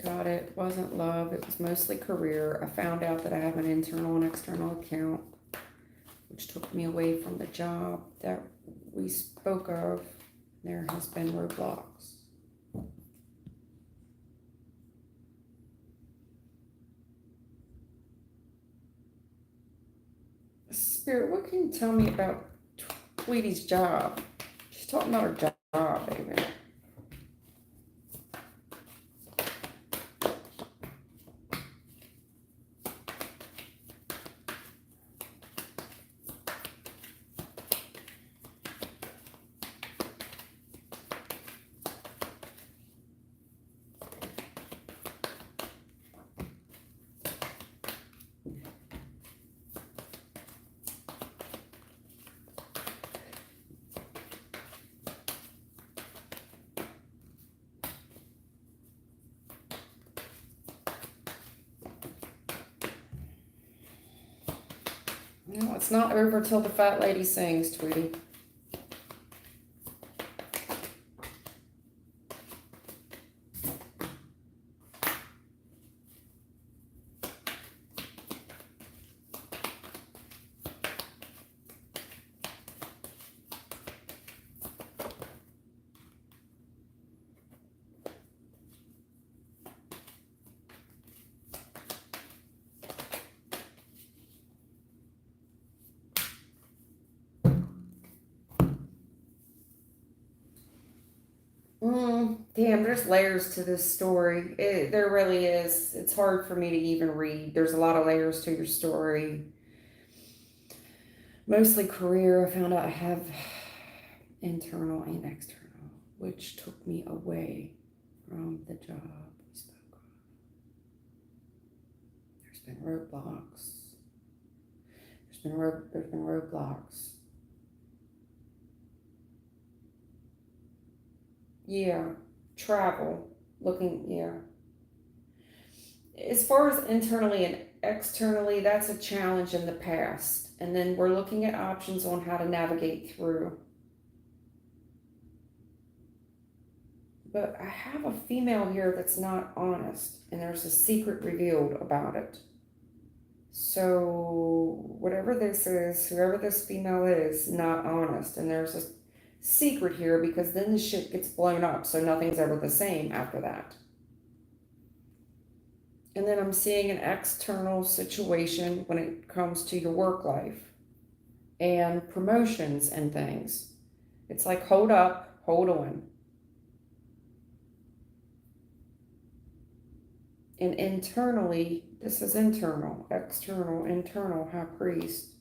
Got it. Wasn't love. It was mostly career. I found out that I have an internal and external account, which took me away from the job that we spoke of. There has been roadblocks. Spirit, what can you tell me about Tweety's job? She's talking about her job, baby. No, it's not over till the fat lady sings, Tweety. Damn, there's layers to this story. There really is. It's hard for me to even read. There's a lot of layers to your story. Mostly career. I found out I have internal and external, which took me away from the job we spoke of. There's been roadblocks. There's been roadblocks. Yeah, travel, looking, yeah. As far as internally and externally, that's a challenge in the past. And then we're looking at options on how to navigate through. But I have a female here that's not honest, and there's a secret revealed about it. So whatever this is, whoever this female is, not honest, and there's a secret here, because then the shit gets blown up, so nothing's ever the same after that. And then I'm seeing an external situation when it comes to your work life and promotions and things. It's like, hold up, hold on. And internally, this is internal, external, internal, high priest.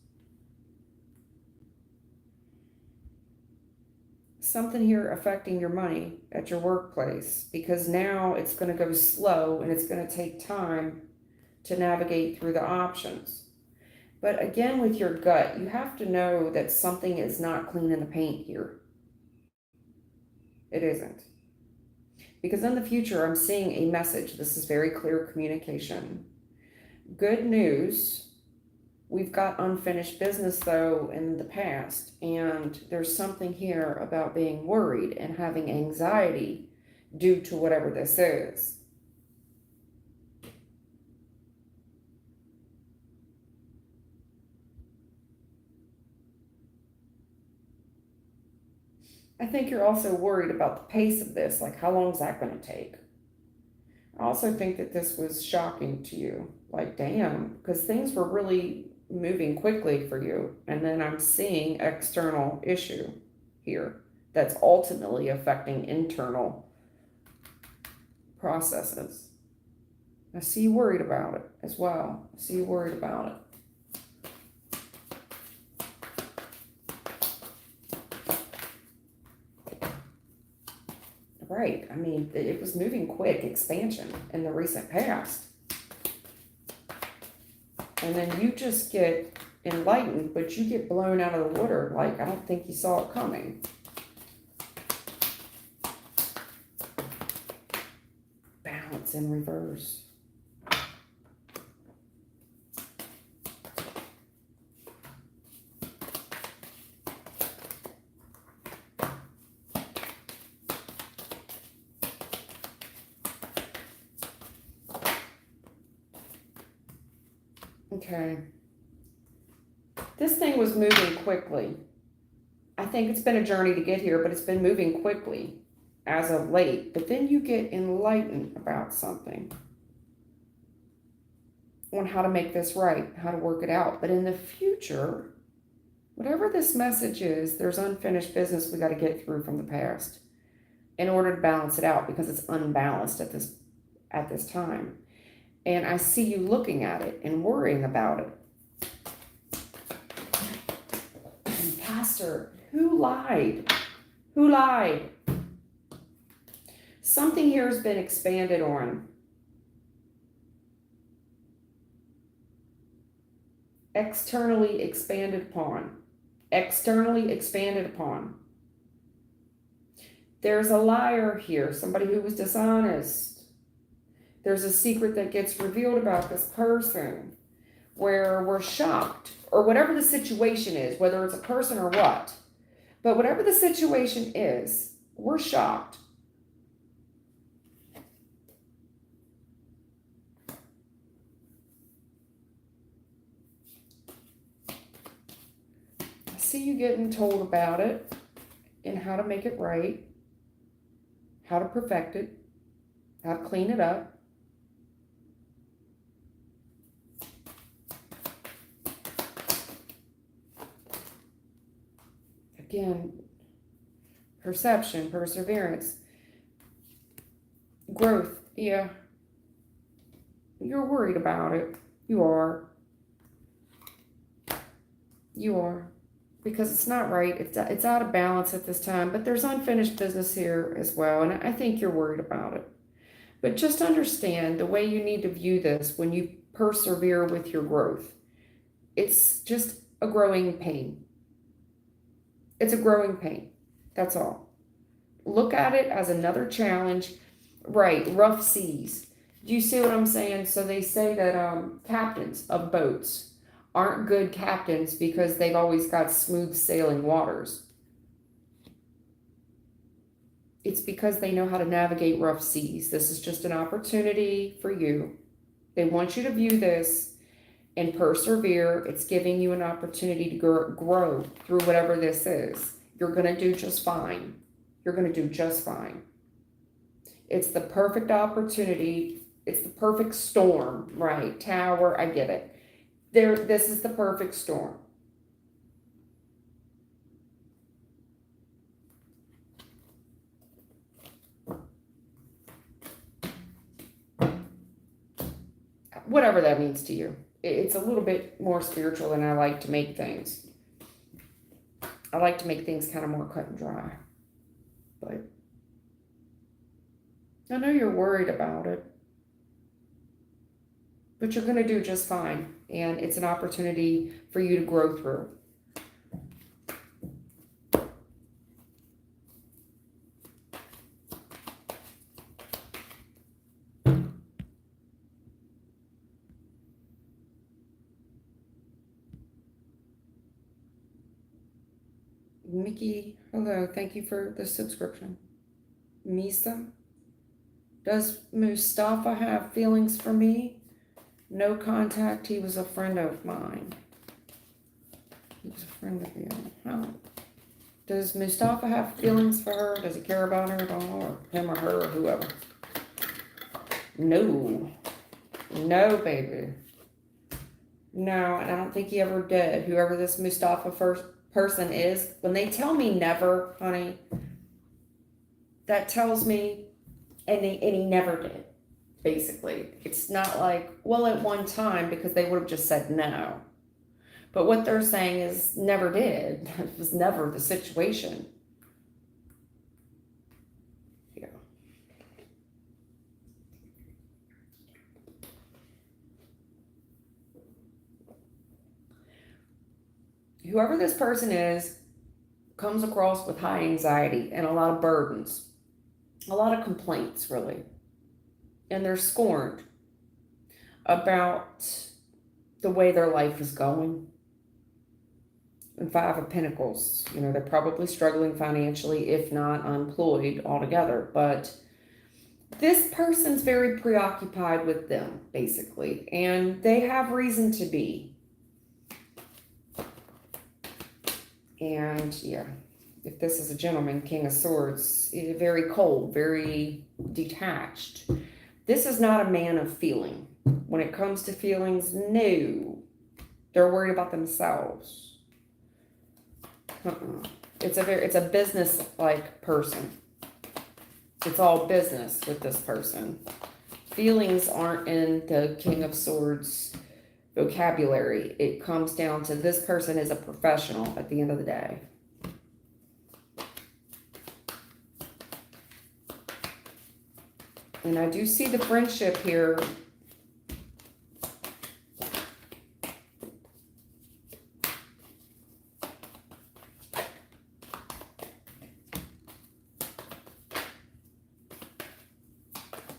Something here affecting your money at your workplace, because now it's going to go slow and it's going to take time to navigate through the options. But again, with your gut, you have to know that something is not clean in the paint here. It isn't. Because in the future, I'm seeing a message. This is very clear communication. Good news. We've got unfinished business, though, in the past, and there's something here about being worried and having anxiety due to whatever this is. I think you're also worried about the pace of this, like how long is that going to take? I also think that this was shocking to you, like, damn, because things were really moving quickly for you. And then I'm seeing external issue here that's ultimately affecting internal processes. I see you worried about it as well. I see you worried about it. Right. I mean, it was moving quick, expansion in the recent past. And then you just get enlightened, but you get blown out of the water. Like, I don't think you saw it coming. Balance in reverse. Okay. This thing was moving quickly. I think it's been a journey to get here, but it's been moving quickly as of late. But then you get enlightened about something on how to make this right, how to work it out. But in the future, whatever this message is, there's unfinished business we got to get through from the past in order to balance it out, because it's unbalanced at this time. And I see you looking at it and worrying about it. And Pastor, who lied? Who lied? Something here has been expanded on. Externally expanded upon. Externally expanded upon. There's a liar here, somebody who was dishonest. There's a secret that gets revealed about this person where we're shocked, or whatever the situation is, whether it's a person or what. But whatever the situation is, we're shocked. I see you getting told about it and how to make it right, how to perfect it, how to clean it up. Again, perception, perseverance, growth. Yeah. You're worried about it. You are. You are. because it's not right. It's out of balance at this time, but there's unfinished business here as well, and I think you're worried about it. But just understand the way you need to view this when you persevere with your growth. It's just a growing pain. It's a growing pain. That's all. Look at it as another challenge. Right, rough seas. Do you see what I'm saying? So they say that captains of boats aren't good captains because they've always got smooth sailing waters. It's because they know how to navigate rough seas. This is just an opportunity for you. They want you to view this and persevere. It's giving you an opportunity to grow through whatever this is. You're going to do just fine. You're going to do just fine. It's the perfect opportunity. It's the perfect storm, right? Tower, I get it. This is the perfect storm. Whatever that means to you. It's a little bit more spiritual than I like to make things. I like to make things kind of more cut and dry. But I know you're worried about it. But you're going to do just fine. And it's an opportunity for you to grow through. Mickey, hello. Thank you for the subscription. Misa, does Mustafa have feelings for me? No contact. He was a friend of mine. He was a friend of you. How? Does Mustafa have feelings for her? Does he care about her at all? Or him or her or whoever? No. No, baby. No, and I don't think he ever did. Whoever this Mustafa person is, when they tell me never, honey, that tells me, and he never did. Basically, it's not like, well, at one time, because they would have just said no. But what they're saying is never did. It was never the situation. Yeah. Whoever this person is comes across with high anxiety and a lot of burdens, a lot of complaints, really. And they're scorned about the way their life is going. And Five of Pentacles, they're probably struggling financially, if not unemployed altogether. But this person's very preoccupied with them, basically. And they have reason to be. And, yeah, if this is a gentleman, King of Swords, very cold, very detached. This is not a man of feeling. When it comes to feelings, no. They're worried about themselves. It's a business-like person. It's all business with this person. Feelings aren't in the King of Swords vocabulary. It comes down to this person is a professional at the end of the day. And I do see the friendship here.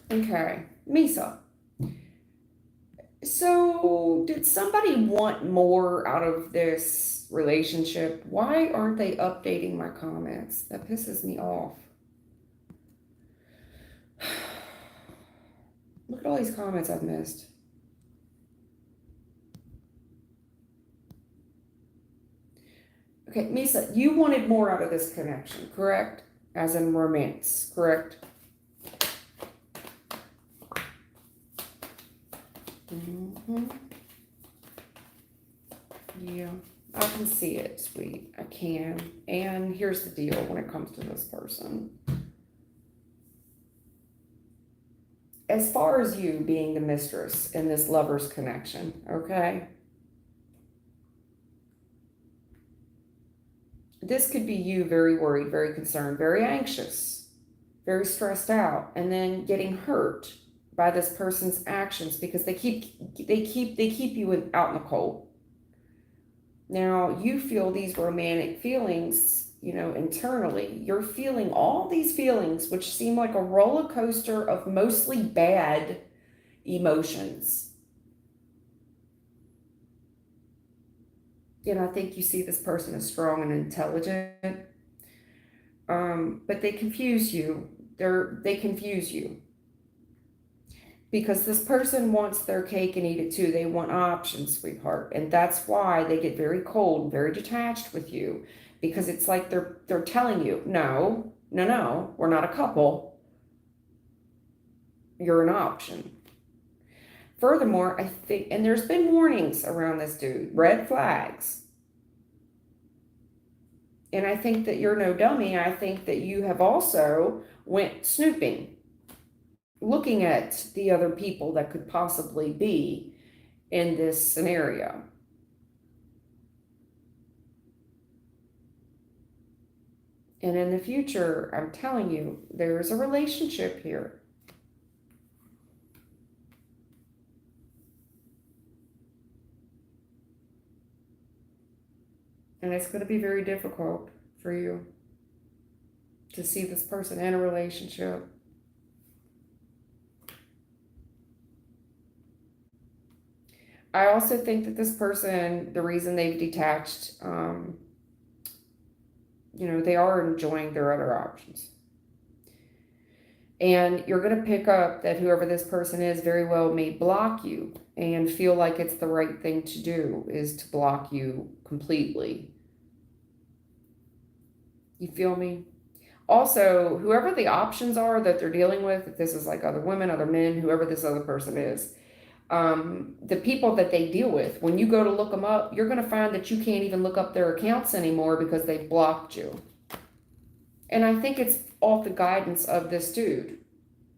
Okay, Misa. So, did somebody want more out of this relationship? Why aren't they updating my comments? That pisses me off. Look at all these comments I've missed. Okay, Misa, you wanted more out of this connection, correct? As in romance, correct? Yeah, I can see it, sweet. I can. And here's the deal when it comes to this person. As far as you being the mistress in this lover's connection, okay? this could be you very worried, very concerned, very anxious, very stressed out, and then getting hurt by this person's actions because they keep you out in the cold. Now you feel these romantic feelings, internally. You're feeling all these feelings, which seem like a roller coaster of mostly bad emotions. I think you see this person as strong and intelligent, but they confuse you. They confuse you because this person wants their cake and eat it too. They want options, sweetheart, and that's why they get very cold and very detached with you, because it's like they're telling you, no, we're not a couple. You're an option. Furthermore, I think, and there's been warnings around this dude, red flags. And I think that you're no dummy. I think that you have also went snooping, looking at the other people that could possibly be in this scenario. And in the future, I'm telling you, there's a relationship here. And it's going to be very difficult for you to see this person in a relationship. I also think that this person, the reason they've detached, they are enjoying their other options. And you're going to pick up that whoever this person is very well may block you and feel like it's the right thing to do is to block you completely. You feel me? Also, whoever the options are that they're dealing with, if this is like other women, other men, whoever this other person is, the people that they deal with, when you go to look them up, you're going to find that you can't even look up their accounts anymore because they've blocked you. And I think it's off the guidance of this dude,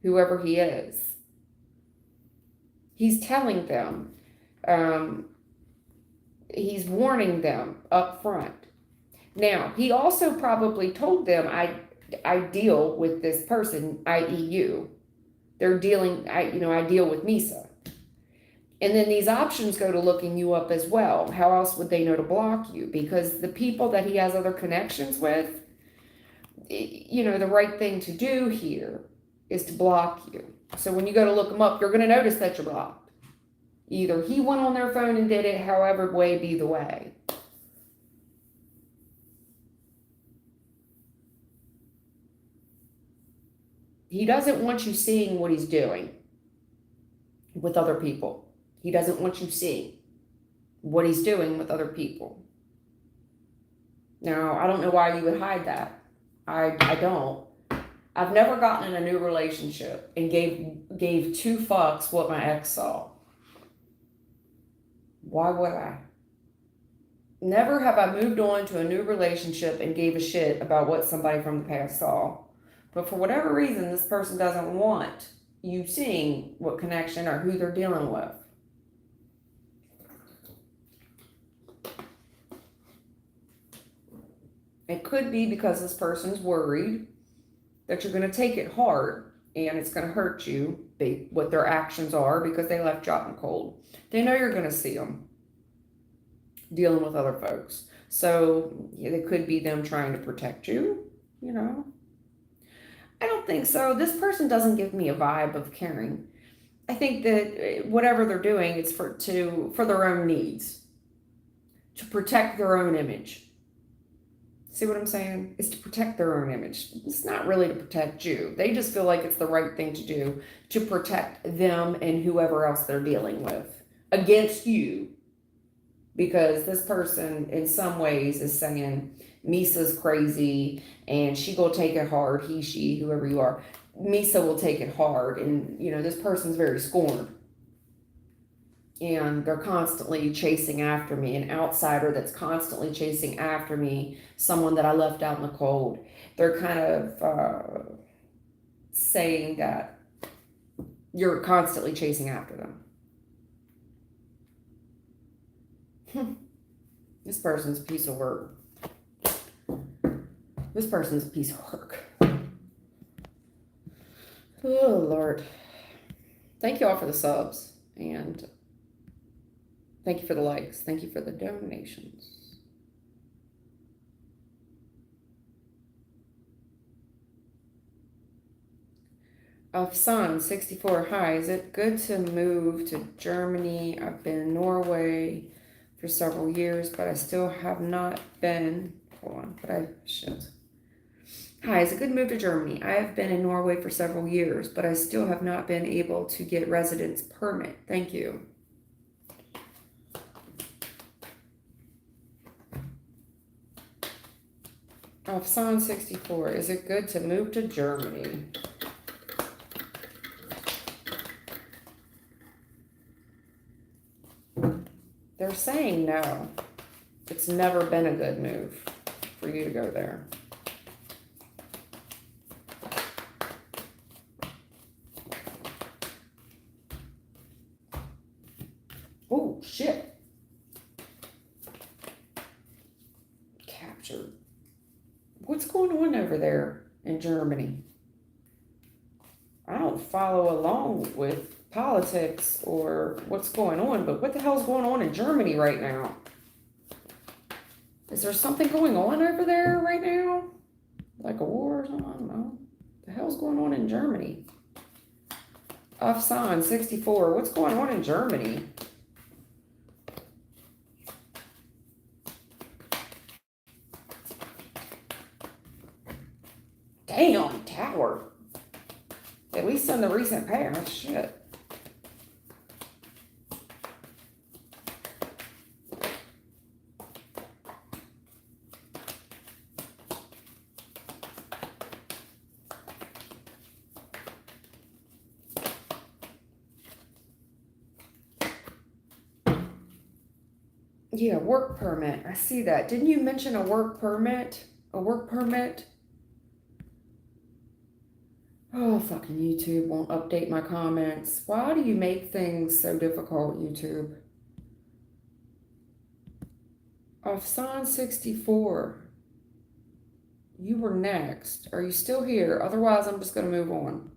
whoever he is. He's telling them, he's warning them up front. Now, he also probably told them, I deal with this person, i.e. you. They're dealing, I deal with Misa. And then these options go to looking you up as well. How else would they know to block you? Because the people that he has other connections with, the right thing to do here is to block you. So when you go to look them up, you're going to notice that you're blocked. Either he went on their phone and did it, however way be the way. He doesn't want you seeing what he's doing with other people. He doesn't want you seeing what he's doing with other people. Now, I don't know why you would hide that. I don't. I've never gotten in a new relationship and gave two fucks what my ex saw. Why would I? Never have I moved on to a new relationship and gave a shit about what somebody from the past saw. But for whatever reason, this person doesn't want you seeing what connection or who they're dealing with. It could be because this person's worried that you're going to take it hard and it's going to hurt you, what their actions are, because they left you out in the cold. They know you're going to see them dealing with other folks. So it could be them trying to protect you, I don't think so. This person doesn't give me a vibe of caring. I think that whatever they're doing, it's for their own needs, to protect their own image. See what I'm saying? It's to protect their own image. It's not really to protect you. They just feel like it's the right thing to do to protect them and whoever else they're dealing with against you. Because this person, in some ways, is saying, Misa's crazy and she will take it hard. He, she, whoever you are. Misa will take it hard. And, this person's very scorned. And they're constantly chasing after me, an outsider that's constantly chasing after me, someone that I left out in the cold. They're kind of saying that you're constantly chasing after them. This person's a piece of work. This person's a piece of work. Oh, Lord. Thank you all for the subs. And thank you for the likes. Thank you for the donations. Son, 64. Hi, is it good to move to Germany? I've been in Norway for several years, but I still have not been. Hold on, but I should. Hi, is it good to move to Germany? I have been in Norway for several years, but I still have not been able to get residence permit. Thank you. Son, 64. Is it good to move to Germany? They're saying no. It's never been a good move for you to go there. Oh, shit. Captured. What's going on over there in Germany? I don't follow along with politics or what's going on, but what the hell's going on in Germany right now? Is there something going on over there right now? Like a war or something? I don't know. What the hell's going on in Germany? Afsan, 64. What's going on in Germany? Damn, tower. At least in the recent past. Shit. Yeah, work permit. I see that. Didn't you mention a work permit? A work permit? Oh, fucking YouTube won't update my comments. Why do you make things so difficult, YouTube? Afsan 64. You were next. Are you still here? Otherwise, I'm just going to move on.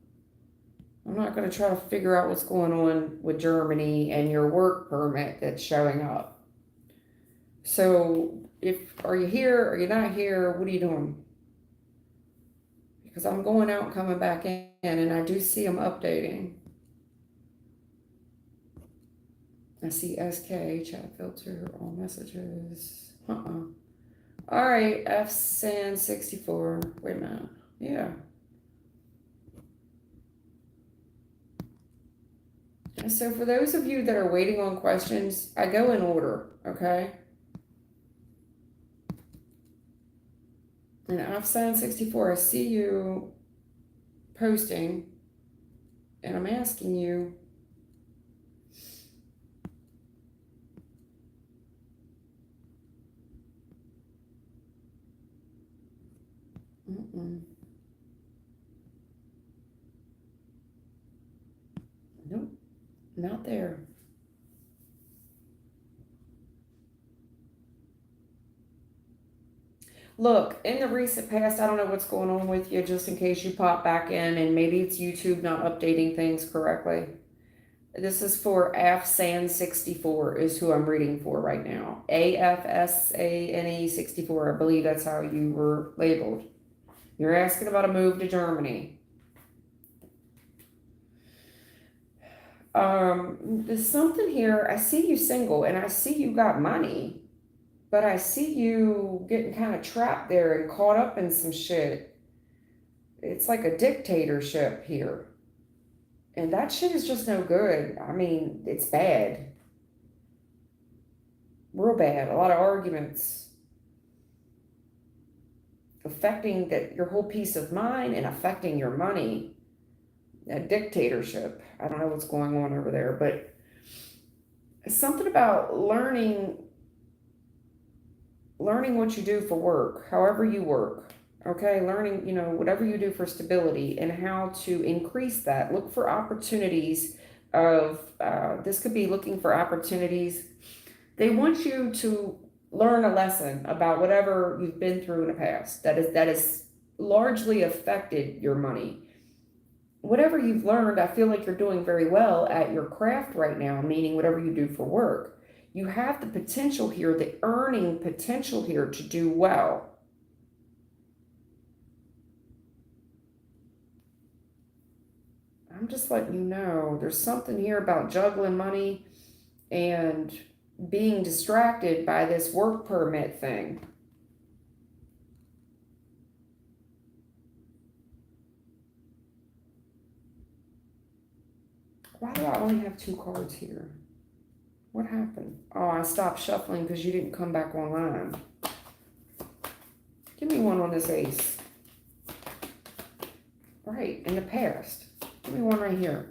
I'm not going to try to figure out what's going on with Germany and your work permit that's showing up. So, are you here? Are you not here? What are you doing? Because I'm going out and coming back in, and I do see them updating. I see SK, chat filter, all messages. All right, FSAN 64. Wait a minute. Yeah. So for those of you that are waiting on questions, I go in order, okay? And FSAN 64, I see you posting, and I'm asking you, nope, not there. Look, in the recent past, I don't know what's going on with you, just in case you pop back in, and maybe it's YouTube not updating things correctly. This is for AFSAN64 is who I'm reading for right now. AFSANE 64. I believe that's how you were labeled. You're asking about a move to Germany. There's something here. I see you single and I see you got money, but I see you getting kind of trapped there and caught up in some shit. It's like a dictatorship here. And that shit is just no good. I mean, it's bad. Real bad. A lot of arguments. Affecting your whole peace of mind and affecting your money. A dictatorship. I don't know what's going on over there, but something about learning what you do for work, however you work. Okay, learning, whatever you do for stability and how to increase that. Look for opportunities of, this could be looking for opportunities. They want you to learn a lesson about whatever you've been through in the past that is largely affected your money. Whatever you've learned, I feel like you're doing very well at your craft right now, meaning whatever you do for work. You have the potential here, the earning potential here to do well. I'm just letting you know, there's something here about juggling money and being distracted by this work permit thing. Why do I only have 2 cards here? What happened? Oh, I stopped shuffling because you didn't come back online. Give me one on this ace. Right, in the past. Give me one right here.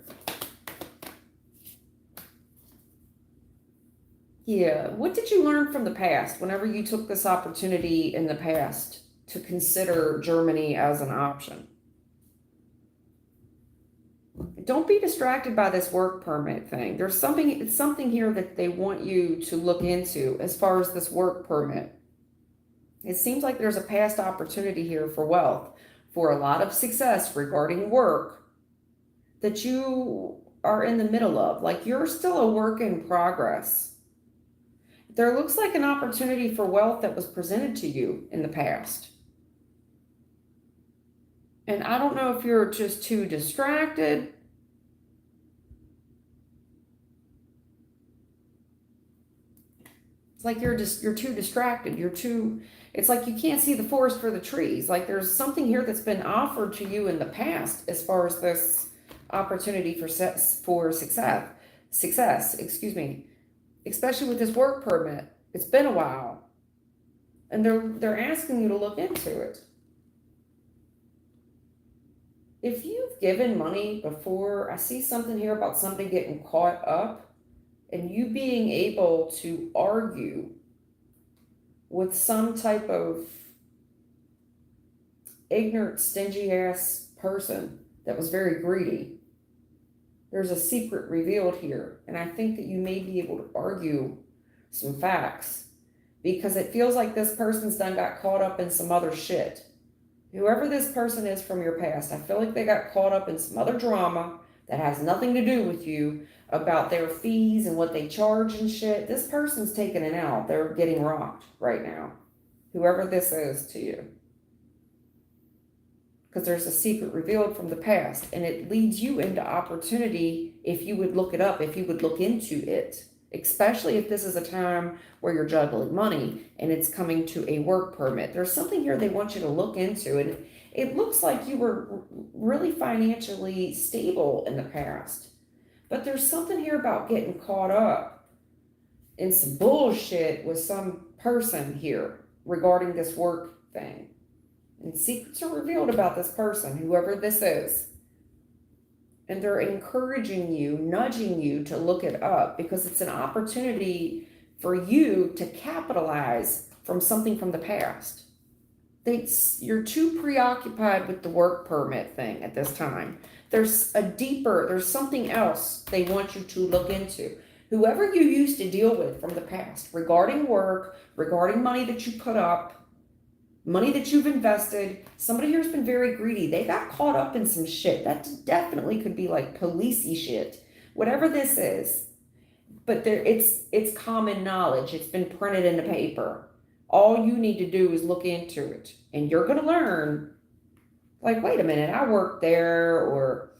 Yeah, what did you learn from the past whenever you took this opportunity in the past to consider Germany as an option? Don't be distracted by this work permit thing. There's something here that they want you to look into as far as this work permit. It seems like there's a past opportunity here for wealth, for a lot of success regarding work that you are in the middle of. Like you're still a work in progress. There looks like an opportunity for wealth that was presented to you in the past. And I don't know if you're just too distracted. It's like you're too distracted. It's like you can't see the forest for the trees. Like there's something here that's been offered to you in the past as far as this opportunity for success, excuse me, especially with this work permit. It's been a while. And they're asking you to look into it. If you've given money before, I see something here about somebody getting caught up and you being able to argue with some type of ignorant, stingy ass person that was very greedy. There's a secret revealed here, and I think that you may be able to argue some facts because it feels like this person's done got caught up in some other shit. Whoever this person is from your past, I feel like they got caught up in some other drama that has nothing to do with you about their fees and what they charge and shit. This person's taking it out. They're getting rocked right now. Whoever this is to you. Because there's a secret revealed from the past and it leads you into opportunity if you would look it up, if you would look into it. Especially if this is a time where you're juggling money and it's coming to a work permit. There's something here they want you to look into. And it looks like you were really financially stable in the past. But there's something here about getting caught up in some bullshit with some person here regarding this work thing. And secrets are revealed about this person, whoever this is. And they're encouraging you, nudging you to look it up because it's an opportunity for you to capitalize from something from the past. You're too preoccupied with the work permit thing at this time. There's something else they want you to look into. Whoever you used to deal with from the past regarding work, regarding money that you put up, money that you've invested, somebody here's been very greedy. They got caught up in some shit. That definitely could be like policey shit. Whatever this is. But it's common knowledge. It's been printed in the paper. All you need to do is look into it. And you're going to learn, like, wait a minute, I worked there, or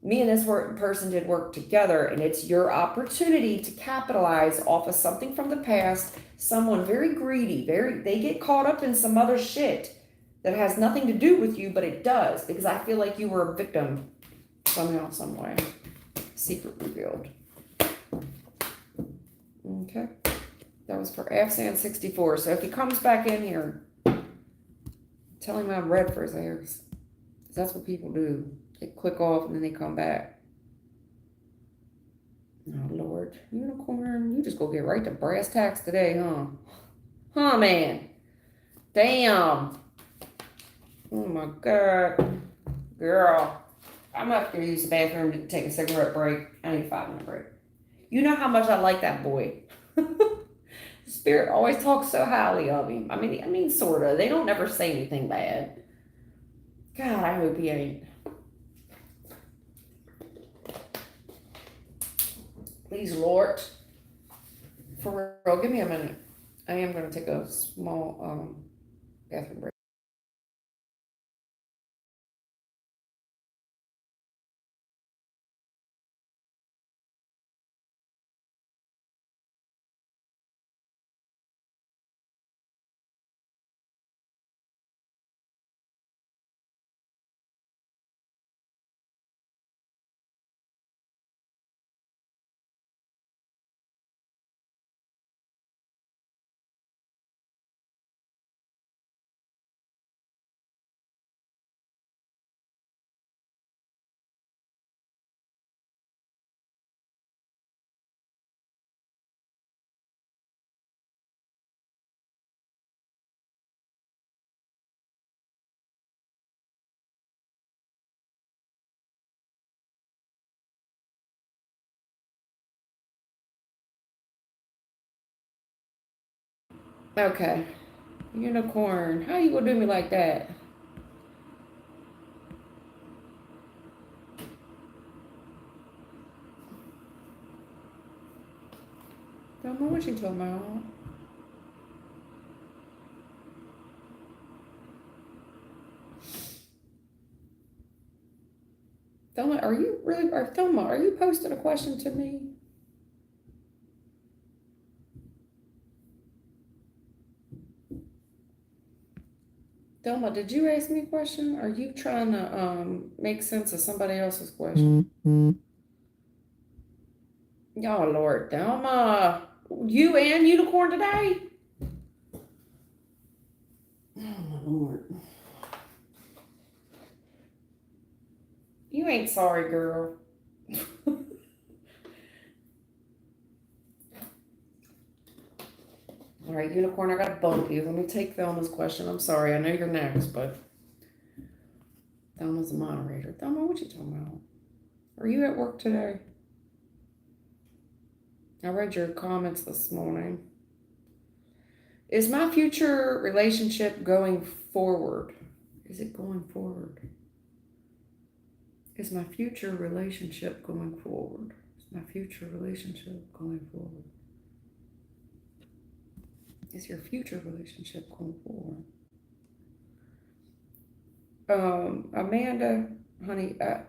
me and this person did work together, and it's your opportunity to capitalize off of something from the past. Someone very greedy, they get caught up in some other shit that has nothing to do with you, but it does, because I feel like you were a victim somehow, some way. Secret revealed. Okay. That was for Afsan64. So if he comes back in here, tell him I'm red for his hairs. That's what people do. They click off and then they come back. Oh, Lord. Unicorn, you just go get right to brass tacks today, huh? Huh, man? Damn. Oh, my God. Girl. I'm going to have to use the bathroom to take a cigarette break. I need a 5-minute break. You know how much I like that boy. Spirit always talks so highly of him. I mean, sort of. They don't never say anything bad. God, I hope he ain't. Please, Lord. For real, give me a minute. I am going to take a small bathroom break. Okay. Unicorn. How you gonna do me like that? Don't know what you talking about. Thelma, are you really, or Thelma, are you posting a question to me? Thelma, did you ask me a question? Are you trying to make sense of somebody else's question? Oh Lord, Thelma, you and Unicorn today? Oh my Lord. You ain't sorry, girl. All right, Unicorn, I gotta bump you. Let me take Thelma's question. I'm sorry, I know you're next, but Thelma's the moderator. Thelma, what you talking about? Are you at work today? I read your comments this morning. Is my future relationship going forward? Is it going forward? Is my future relationship going forward? Is my future relationship going forward? Is your future relationship going forward? Amanda, honey, I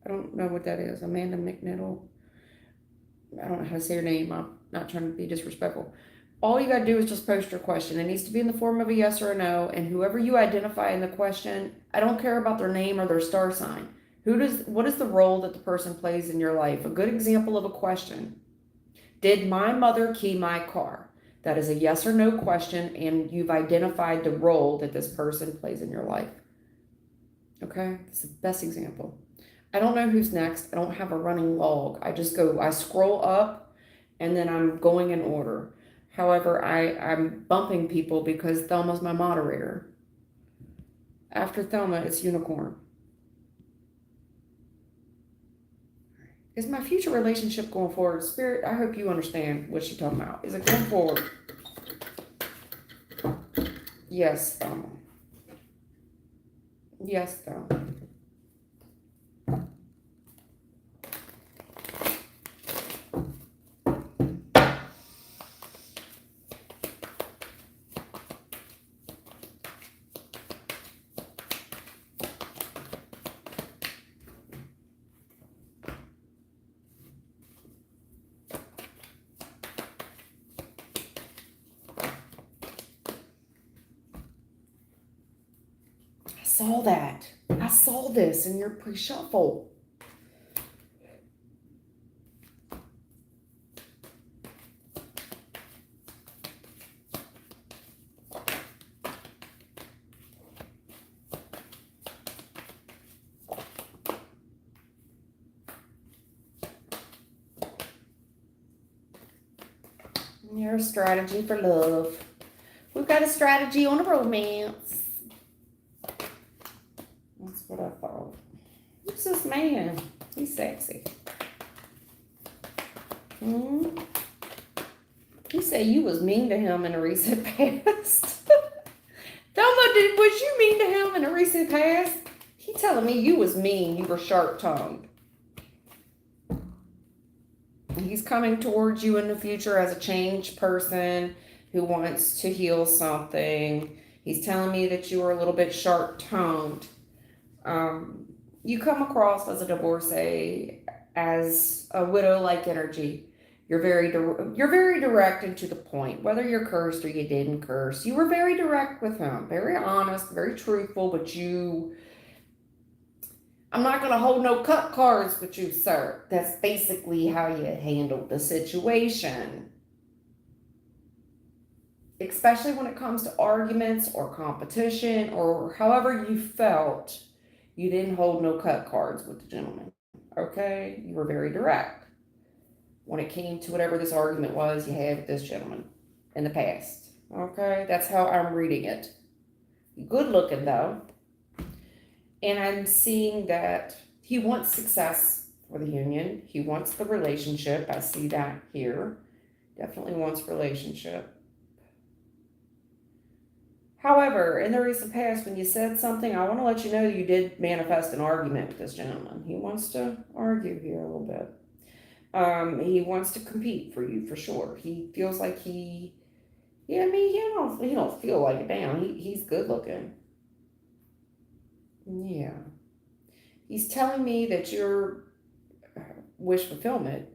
don't know what that is. Amanda McNiddle. I don't know how to say your name. I'm not trying to be disrespectful. All you gotta do is just post your question. It needs to be in the form of a yes or a no, and whoever you identify in the question, I don't care about their name or their star sign. What is the role that the person plays in your life? A good example of a question. Did my mother key my car? That is a yes or no question, and you've identified the role that this person plays in your life. Okay, that's the best example. I don't know who's next. I don't have a running log. I scroll up and then I'm going in order. However, I'm bumping people because Thelma's my moderator. After Thelma, it's Unicorn. Is my future relationship going forward? Spirit, I hope you understand what she's talking about. Is it going forward? Yes, Thelma. Yes, Thelma. Saw that. I saw this in your pre-shuffle. Your strategy for love. We've got a strategy on a romance. That's what I thought. Who's this man? He's sexy. He's He said you was mean to him in the recent past. Thelma, was you mean to him in the recent past? He telling me you was mean. You were sharp-tongued. He's coming towards you in the future as a changed person who wants to heal something. He's telling me that you are a little bit sharp-tongued. You come across as a divorcee, as a widow-like energy. You're very direct and to the point. Whether you're cursed or you didn't curse, you were very direct with him, very honest, very truthful. But I'm not going to hold no cut cards with you, sir. That's basically how you handled the situation. Especially when it comes to arguments or competition or however you felt, you didn't hold no cut cards with the gentleman. Okay? You were very direct when it came to whatever this argument was you had with this gentleman in the past. Okay? That's how I'm reading it. Good looking, though. And I'm seeing that he wants success for the union. He wants the relationship. I see that here. Definitely wants relationship. However, in the recent past, when you said something, I want to let you know you did manifest an argument with this gentleman. He wants to argue here a little bit. He wants to compete for you for sure. He feels like he don't feel like it down. He's good looking. Yeah. He's telling me that you're wish fulfillment,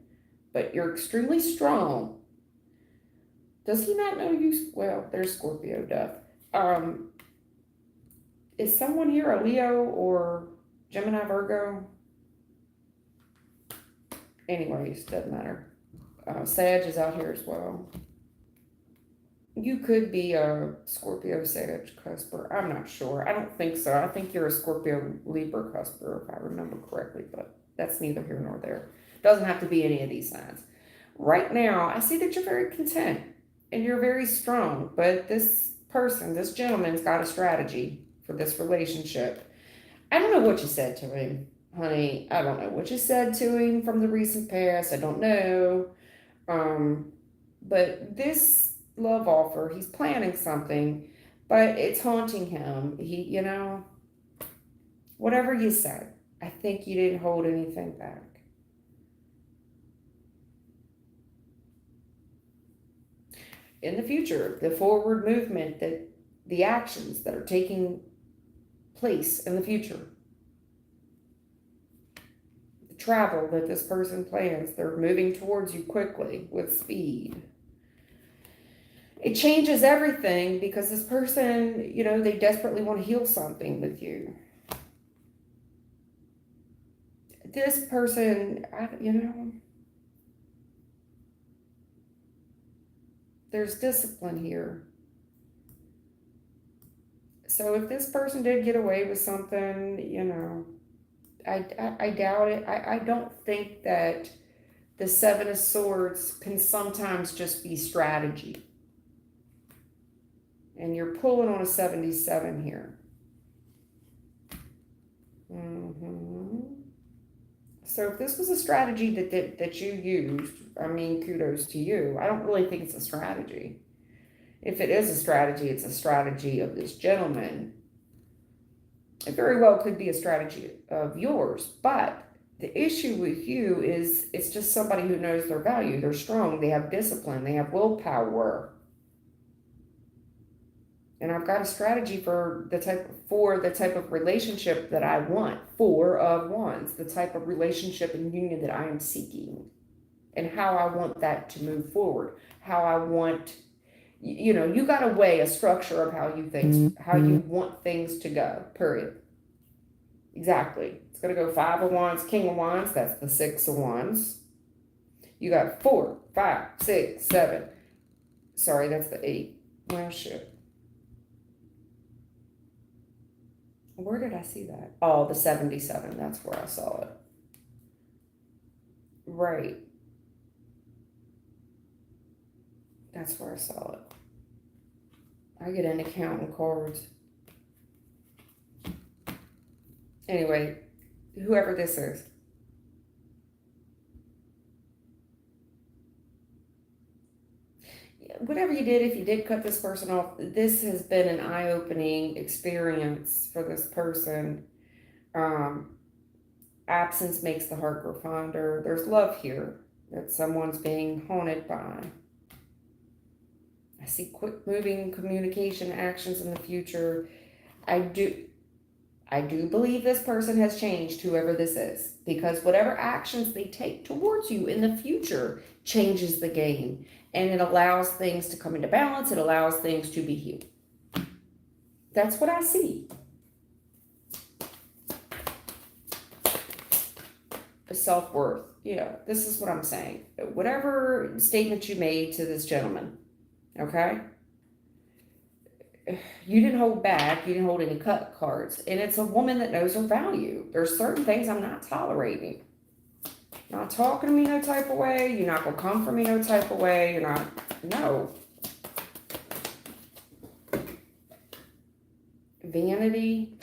but you're extremely strong. Does he not know you? Well, there's Scorpio death. Is someone here a Leo or Gemini, Virgo? Anyways, doesn't matter. Sag is out here as well. You could be a Scorpio, Sag, cusper. I'm not sure. I don't think so. I think you're a Scorpio, Libra, cusper, if I remember correctly, but that's neither here nor there. Doesn't have to be any of these signs. Right now, I see that you're very content and you're very strong, but this person, this gentleman's got a strategy for this relationship. I don't know what you said to him, honey. I don't know what you said to him from the recent past. I don't know. But this love offer, he's planning something, but it's haunting him. Whatever you said, I think you didn't hold anything back. In the future, the forward movement, that the actions that are taking place in the future, the travel that this person plans, they're moving towards you quickly with speed. It changes everything because this person, they desperately want to heal something with you. This person, there's discipline here. So if this person did get away with something, I doubt it. I don't think that the Seven of Swords can sometimes just be strategy. And you're pulling on a 77 here. So if this was a strategy that you used, kudos to you. I don't really think it's a strategy. If it is a strategy, it's a strategy of this gentleman. It very well could be a strategy of yours, but the issue with you is it's just somebody who knows their value. They're strong. They have discipline. They have willpower. And I've got a strategy for the type of relationship that I want. 4 of Wands, the type of relationship and union that I am seeking, and how I want that to move forward. How I want, you got to weigh a structure of how you want things to go. Period. Exactly. It's going to go 5 of Wands, King of Wands. That's the 6 of Wands. You got 4, 5, 6, 7. Sorry, that's the 8. Well, shit. Where did I see that? Oh, the 77. That's where I saw it. Right. That's where I saw it. I get into counting cards. Anyway, whoever this is. whatever you did, if you did cut this person off, this has been an eye-opening experience for this person. Um, Absence makes the heart grow fonder. There's love here that someone's being haunted by. I see quick moving communication actions in the future. I do believe this person has changed, whoever this is, because whatever actions they take towards you in the future changes the game, and it allows things to come into balance. It allows things to be healed. That's what I see. Self-worth. Yeah, this is what I'm saying. Whatever statement you made to this gentleman, okay? You didn't hold back. You didn't hold any cut cards. And it's a woman that knows her value. There's certain things I'm not tolerating. You're not talking to me no type of way. You're not going to come for me no type of way. You're not, no. Vanity.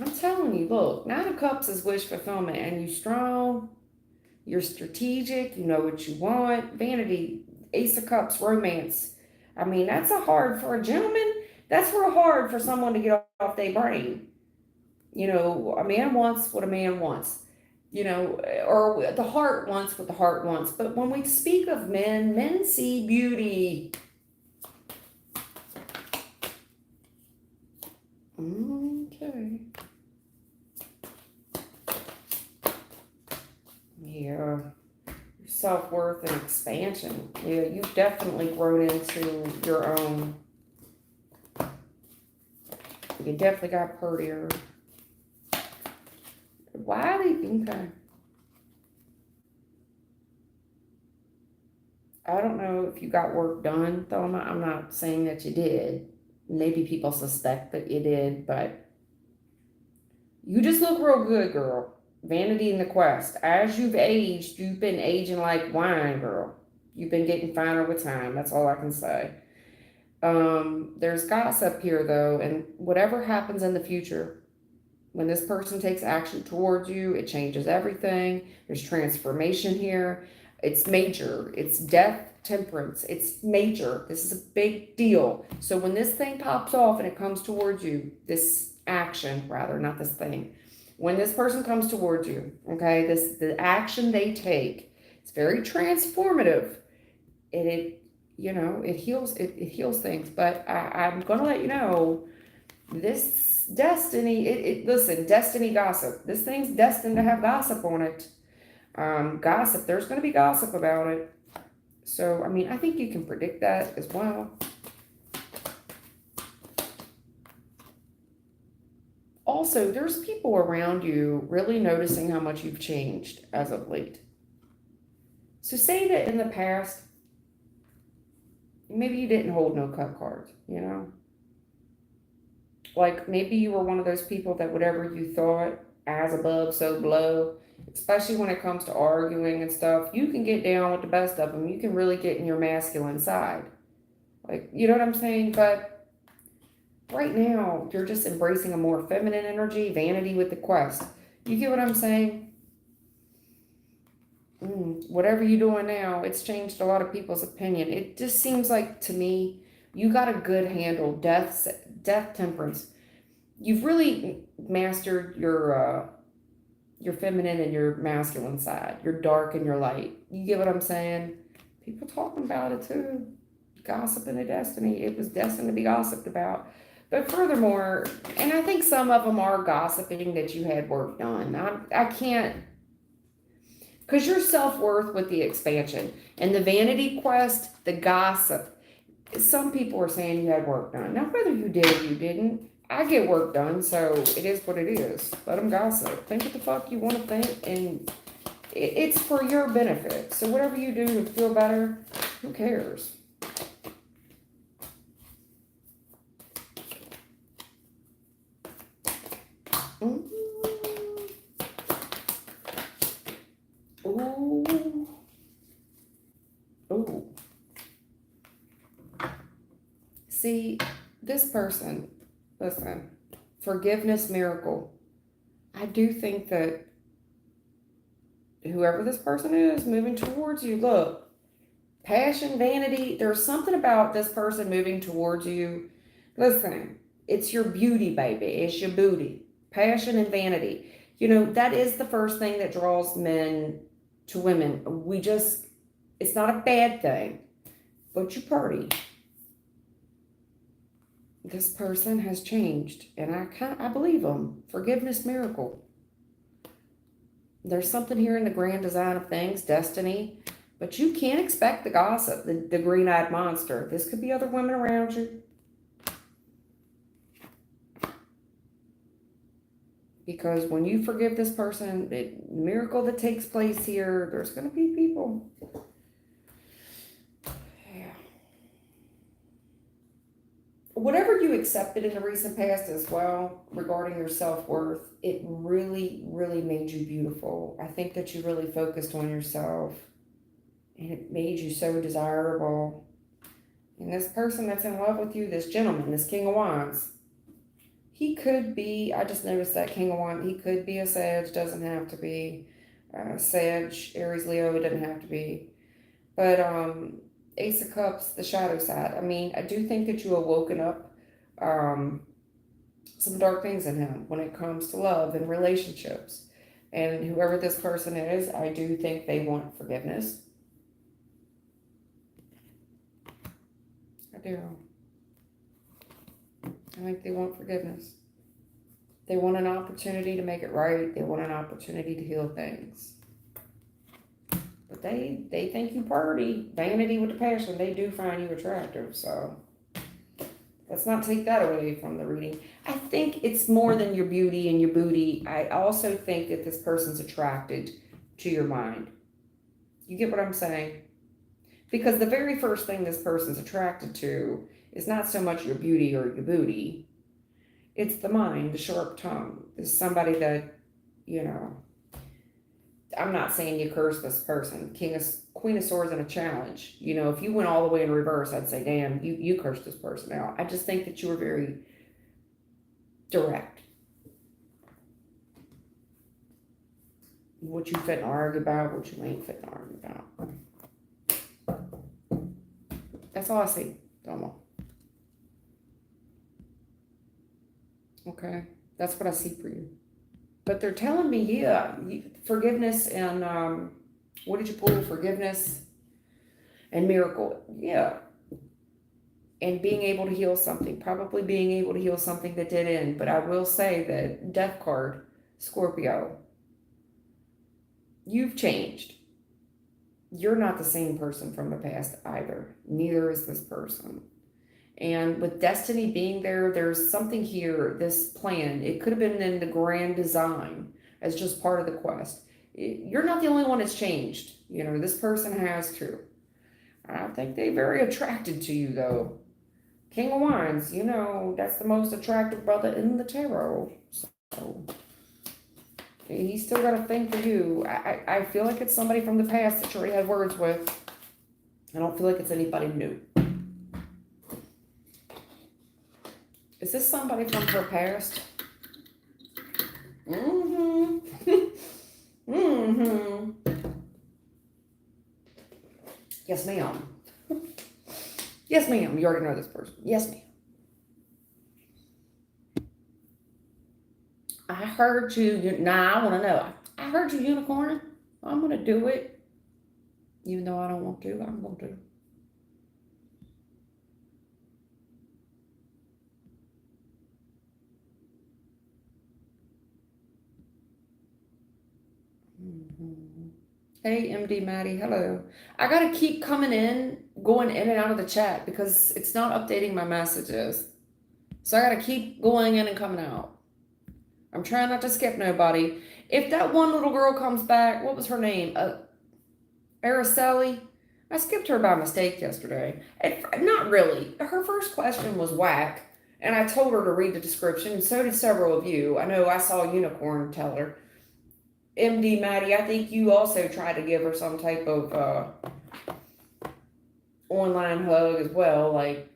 I'm telling you, look, Nine of Cups is wish fulfillment, and you're strong, you're strategic, you know what you want. Vanity, Ace of Cups, romance. I mean, that's hard for a gentleman. That's real hard for someone to get off their brain. You know, a man wants what a man wants, you know, or the heart wants what the heart wants. But when we speak of men, men see beauty. Okay. Yeah. Self-worth and expansion. Yeah, you've definitely grown into your own. You definitely got prettier. Why do you, okay. I don't know if you got work done, though. I'm not saying that you did. Maybe people suspect that you did, but you just look real good, girl. Vanity in the Quest. As you've aged, you've been aging like wine, girl. You've been getting finer with time. That's all I can say. There's gossip here, though, and whatever happens in the future, when this person takes action towards you, it changes everything. There's transformation here. It's major. It's death, temperance. It's major. This is a big deal. So when this thing pops off and it comes towards you, this action, rather, not this thing. When this person comes towards you, okay, the action they take, it's very transformative. It you know, it heals things. But I'm gonna let you know, this destiny, listen, destiny gossip. This thing's destined to have gossip on it. Gossip, there's gonna be gossip about it. So, I mean, I think you can predict that as well. Also, there's people around you really noticing how much you've changed as of late. So say that in the past, maybe you didn't hold no cut cards, you know? Like maybe you were one of those people that whatever you thought, as above, so below, especially when it comes to arguing and stuff, you can get down with the best of them. You can really get in your masculine side. Like, you know what I'm saying? But right now, you're just embracing a more feminine energy, vanity with the Quest. You get what I'm saying? Whatever you're doing now, it's changed a lot of people's opinion. It just seems like to me, you got a good handle. Death, temperance. You've really mastered your feminine and your masculine side, your dark and your light. You get what I'm saying? People talking about it too. Gossip in a destiny. It was destined to be gossiped about. But furthermore, and I think some of them are gossiping that you had work done. I can't, because your self-worth with the expansion and the vanity quest, the gossip. Some people are saying you had work done. Now, whether you did or you didn't, I get work done, so it is what it is. Let them gossip. Think what the fuck you want to think, and it's for your benefit. So whatever you do to feel better, who cares? Ooh. Ooh. Ooh. See, this person, listen, forgiveness miracle. I do think that whoever this person is moving towards you, look, passion, vanity, there's something about this person moving towards you. Listen, it's your beauty, baby. It's your booty. Passion and vanity. That is the first thing that draws men to women. It's not a bad thing, but you party. This person has changed, and I believe them. Forgiveness miracle. There's something here in the grand design of things, destiny, but you can't expect the gossip, the green-eyed monster. This could be other women around you. Because when you forgive this person, the miracle that takes place here, there's going to be people. Yeah. Whatever you accepted in the recent past as well, regarding your self-worth, it really, really made you beautiful. I think that you really focused on yourself, and it made you so desirable. And this person that's in love with you, this gentleman, this King of Wands, he could be, I just noticed that King of Wands, he could be a Sag, doesn't have to be. Sag, Aries, Leo, it doesn't have to be. But Ace of Cups, the shadow side. I mean, I do think that you have woken up some dark things in him when it comes to love and relationships. And whoever this person is, I do think they want forgiveness. I do. I think they want forgiveness. They want an opportunity to make it right. They want an opportunity to heal things. But they think you party. Vanity with the passion. They do find you attractive. So let's not take that away from the reading. I think it's more than your beauty and your booty. I also think that this person's attracted to your mind. You get what I'm saying? Because the very first thing this person's attracted to is not so much your beauty or your booty. It's the mind, the sharp tongue. It's somebody that, I'm not saying you curse this person. Queen of Swords in a challenge. If you went all the way in reverse, I'd say, damn, you cursed this person out. I just think that you were very direct. What you fit and argue about, what you ain't fit and argue about. That's all I see. Don't know. Okay, that's what I see for you. But they're telling me, yeah, forgiveness and, what did you pull? Forgiveness and miracle. Yeah. And being able to heal something. Probably being able to heal something that did end. But I will say that Death card, Scorpio, you've changed. You're not the same person from the past either. Neither is this person. And with destiny being there, there's something here, this plan. It could have been in the grand design as just part of the quest. You're not the only one that's changed. This person has too. I think they're very attracted to you, though. King of Wands, that's the most attractive brother in the tarot. So he's still got a thing for you. I feel like it's somebody from the past that you already had words with. I don't feel like it's anybody new. Is this somebody from her past? Yes, ma'am. Yes, ma'am. You already know this person. Yes, ma'am. I heard you. Nah, I want to know. I heard you, unicorn. I'm going to do it. Even though I don't want to, I'm going to. Hey, MD Maddie, hello. I gotta keep going in and out of the chat because it's not updating my messages. So I gotta keep going in and coming out. I'm trying not to skip nobody. If that one little girl comes back, what was her name? Araceli? I skipped her by mistake yesterday. Not really. Her first question was whack, and I told her to read the description, and so did several of you. I know I saw Unicorn tell her. MD Maddie, I think you also tried to give her some type of online hug as well. Like,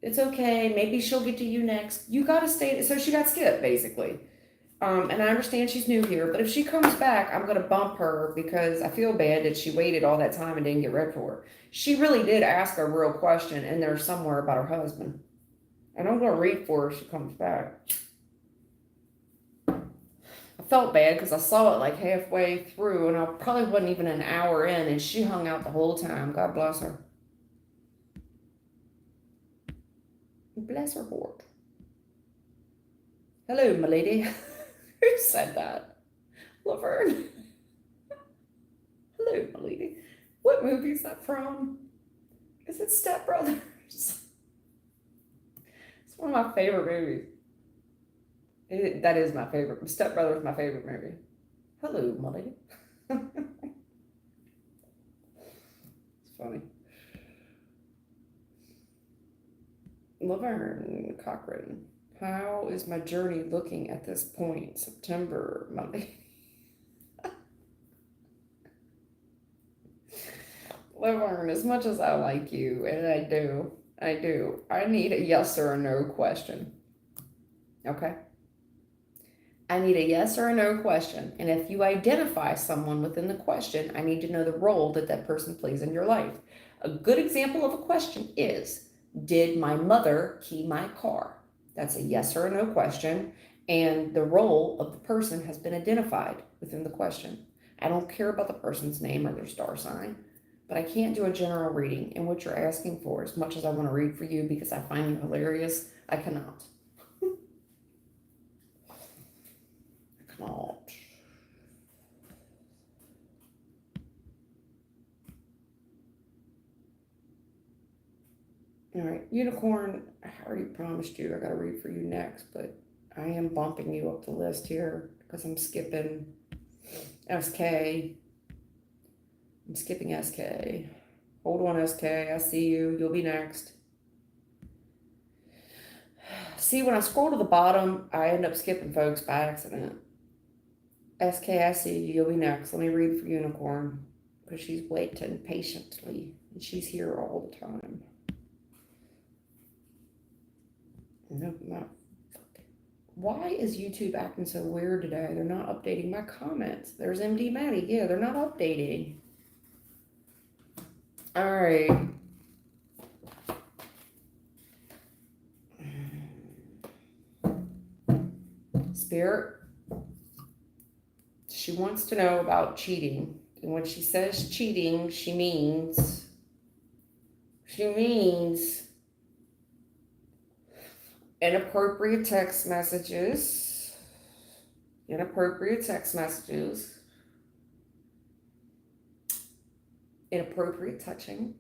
it's okay. Maybe she'll get to you next. You got to stay. So she got skipped, basically. And I understand she's new here, but if she comes back, I'm going to bump her because I feel bad that she waited all that time and didn't get read for her. She really did ask a real question in there somewhere about her husband. And I'm going to read for her if she comes back. I felt bad because I saw it like halfway through and I probably wasn't even an hour in and she hung out the whole time. God bless her. Bless her heart. Hello, my lady. Who said that? Laverne. Hello, my lady. What movie is that from? Is it Step Brothers? It's one of my favorite movies. That is my favorite. Step Brothers is my favorite movie. Hello, my lady. It's funny. Laverne Cochran. How is my journey looking at this point? September, Monday. Laverne, as much as I like you, and I do, I need a yes or a no question. Okay? I need a yes or a no question. And if you identify someone within the question, I need to know the role that that person plays in your life. A good example of a question is, did my mother key my car? That's a yes or a no question. And the role of the person has been identified within the question. I don't care about the person's name or their star sign, but I can't do a general reading in what you're asking for as much as I want to read for you because I find you hilarious. I cannot. All right, Unicorn, I already promised you I got to read for you next, but I am bumping you up the list here because I'm skipping SK. I'm skipping SK. Hold on, SK. I see you. You'll be next. See, when I scroll to the bottom, I end up skipping folks by accident. SK, I see you. You'll be next. Let me read for Unicorn because she's waiting patiently and she's here all the time. No, not. Why is YouTube acting so weird today? They're not updating my comments. There's MD Maddie. Yeah, they're not updating. All right. Spirit. She wants to know about cheating. And when she says cheating, she means inappropriate text messages, inappropriate touching,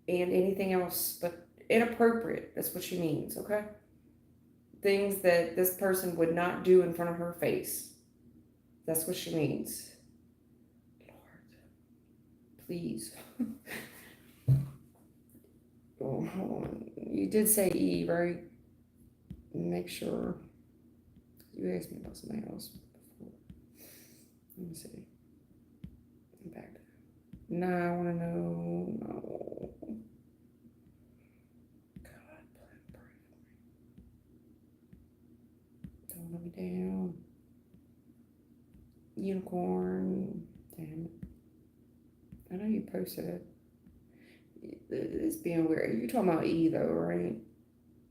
and anything else but inappropriate. That's what she means, okay? Things that this person would not do in front of her face. That's what she means. Lord, please. Oh, hold on. You did say E, right? Make sure. You asked me about something else before. Let me see. I'm back. No, I want to know. No. God, pray for me. Don't let me down. Unicorn. Damn it. I know you posted it. It's being weird. You're talking about E though, right?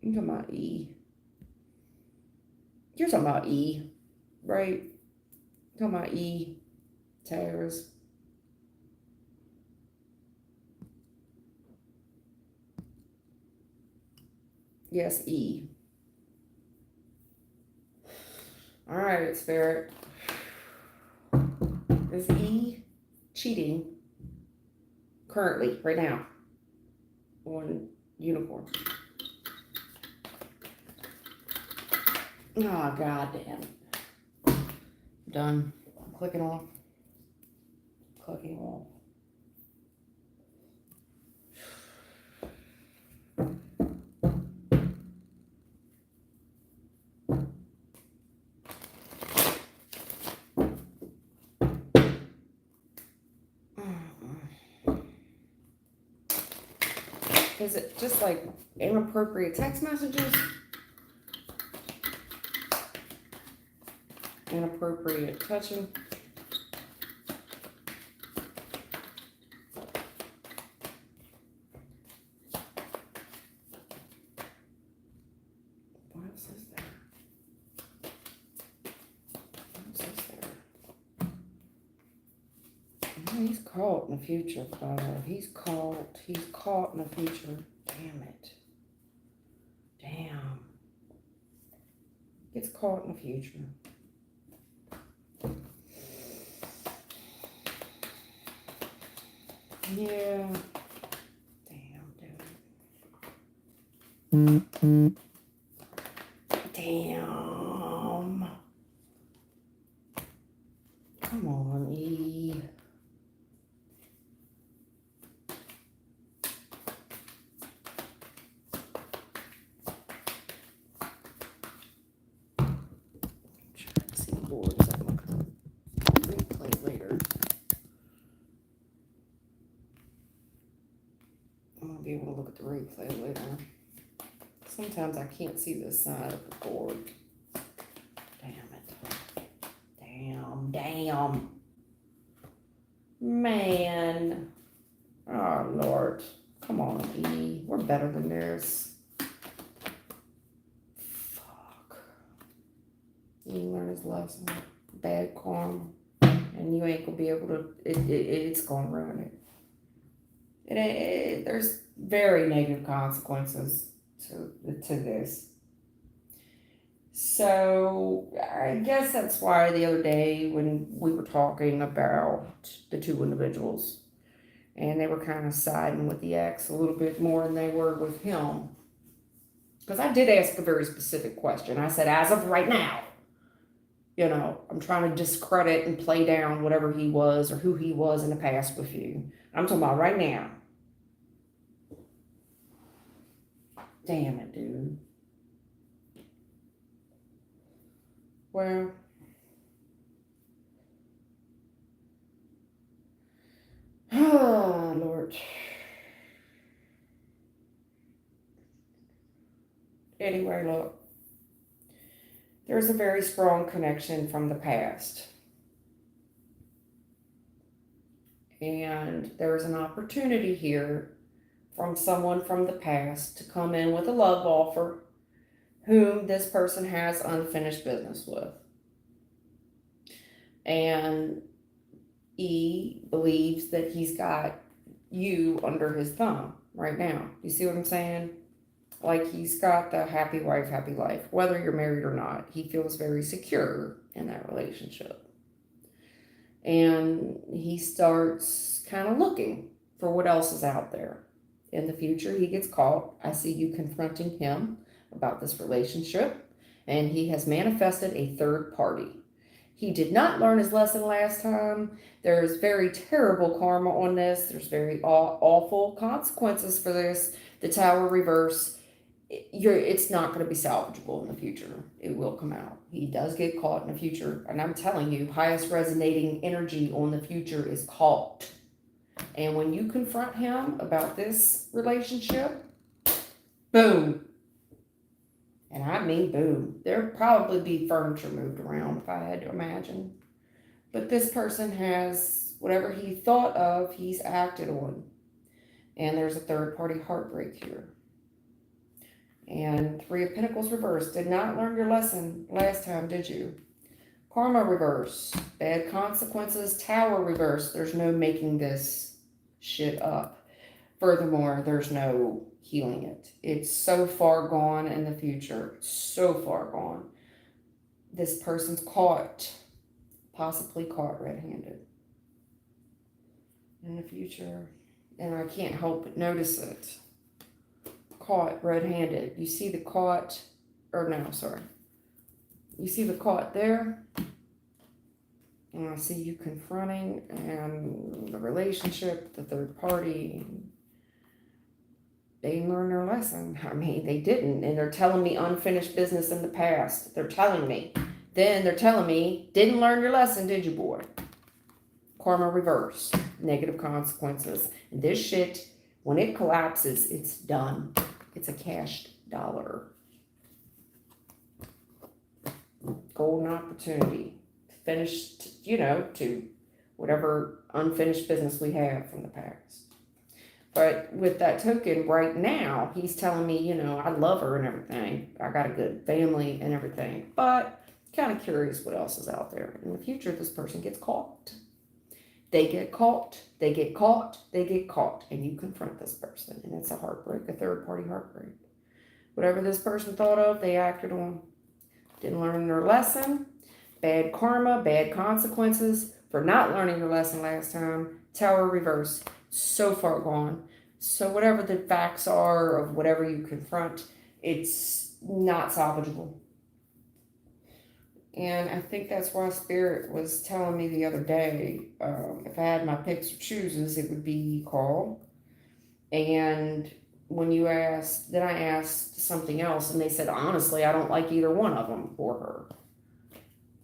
You're talking about E. You're talking about E, right? You're talking about E. Towers. Yes, E. All right, Spirit. Is E cheating currently, right now, on Unicorn? Oh, God damn it. Done. I'm clicking off. Clicking off. Is it just like inappropriate text messages? inappropriate touching. What else is there? What else is there? Oh, he's caught in the future, brother. He's caught in the future. Damn it. Damn. Gets caught in the future. Yeah. Damn, dude. Damn. Come on, E. See the boards. I'm going to replay later. I'm going to be able to look at the replay later. Sometimes I can't see this side of the board. Damn it. Damn. Man. Oh, Lord. Come on, E. We're better than this. Fuck. He didn't learn his lesson. Bad karma. And you ain't gonna be able to, it's gonna ruin it. There's very negative consequences to this. So I guess that's why the other day when we were talking about the two individuals and they were kind of siding with the ex a little bit more than they were with him. Because I did ask a very specific question. I said, as of right now, you know, I'm trying to discredit and play down whatever he was or who he was in the past with you. I'm talking about right now. Damn it, dude. Well, oh, Lord. Anyway, look. There's a very strong connection from the past. And there's an opportunity here from someone from the past to come in with a love offer whom this person has unfinished business with. And E believes that he's got you under his thumb right now. You see what I'm saying? Like he's got the happy wife, happy life. Whether you're married or not, he feels very secure in that relationship. And he starts kind of looking for what else is out there. In the future, he gets caught. I see you confronting him about this relationship. And he has manifested a third party. He did not learn his lesson last time. There's very terrible karma on this. There's very awful consequences for this. The Tower reverse. It's not going to be salvageable in the future. It will come out. He does get caught in the future. And I'm telling you, highest resonating energy on the future is caught. And when you confront him about this relationship, boom. And I mean boom. There'd probably be furniture moved around if I had to imagine. But this person has whatever he thought of, he's acted on. And there's a third party heartbreak here. And Three of Pentacles reversed. Did not learn your lesson last time, did you? Karma reverse. Bad consequences. Tower reverse. There's no making this shit up. Furthermore, there's no healing it. It's so far gone in the future. So far gone. This person's caught. Possibly caught red-handed. In the future. And I can't help but notice it. Caught red-handed. You see the caught, or no, sorry. You see the caught there, and I see you confronting and the relationship, the third party. They didn't learn their lesson. I mean, they didn't, and they're telling me unfinished business in the past. They're telling me. Then they're telling me, didn't learn your lesson, did you, boy? Karma reverse. Negative consequences. And this shit, when it collapses, it's done. It's a cashed dollar. Golden opportunity. finished, to whatever unfinished business we have from the past. But with that token, right now, he's telling me, I love her and everything. I got a good family and everything. But kind of curious what else is out there. In the future, this person gets caught. They get caught. They get caught. They get caught. And you confront this person. And it's a heartbreak, a third-party heartbreak. Whatever this person thought of, they acted on. Didn't learn their lesson. Bad karma, bad consequences for not learning your lesson last time. Tower reverse. So far gone. So whatever the facts are of whatever you confront, it's not salvageable. And I think that's why Spirit was telling me the other day, if I had my picks or chooses, it would be call. And when you asked, then I asked something else, and they said, honestly, I don't like either one of them for her.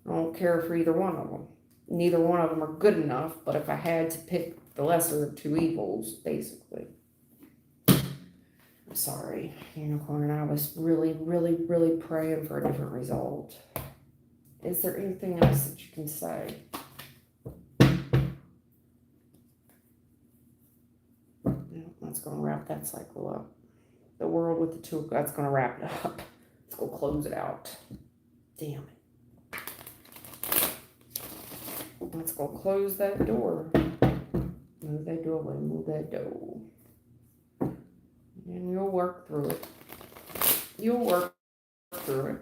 I don't care for either one of them. Neither one of them are good enough, but if I had to pick the lesser of two evils, basically. I'm sorry, Unicorn, I was really, really, really praying for a different result. Is there anything else that you can say? No, that's going to wrap that cycle up. The world with the two, that's going to wrap it up. Let's go close it out. Damn it. Let's go close that door. Move that doorway, move that door. And you'll work through it. You'll work through it.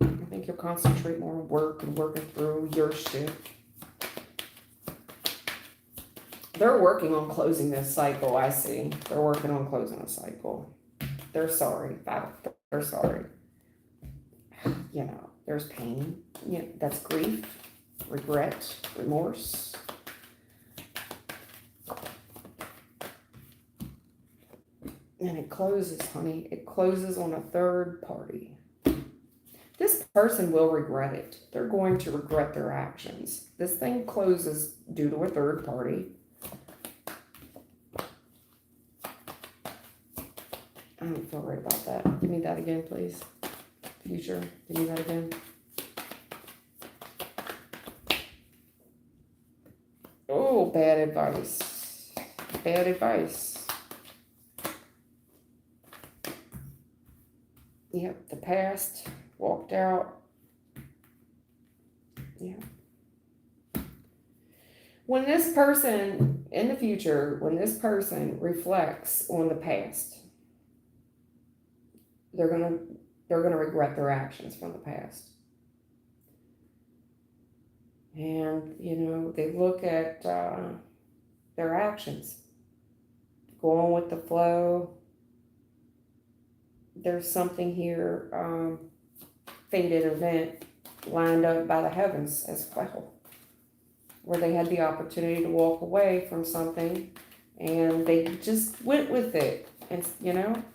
I think you'll concentrate more on work and working through your shit. They're working on closing this cycle, I see. They're working on closing the cycle. They're sorry. They're sorry. There's pain. That's grief, regret, remorse. And it closes, honey. It closes on a third party. This person will regret it. They're going to regret their actions. This thing closes due to a third party. I don't feel right about that. Give me that again, please. Future, give me that again. Oh, bad advice. Bad advice. Yep, the past walked out. Yeah. When this person, in the future, when this person reflects on the past, they're gonna regret their actions from the past. And, they look at their actions, going with the flow. There's something here, fated event lined up by the heavens as well, where they had the opportunity to walk away from something and they just went with it. And,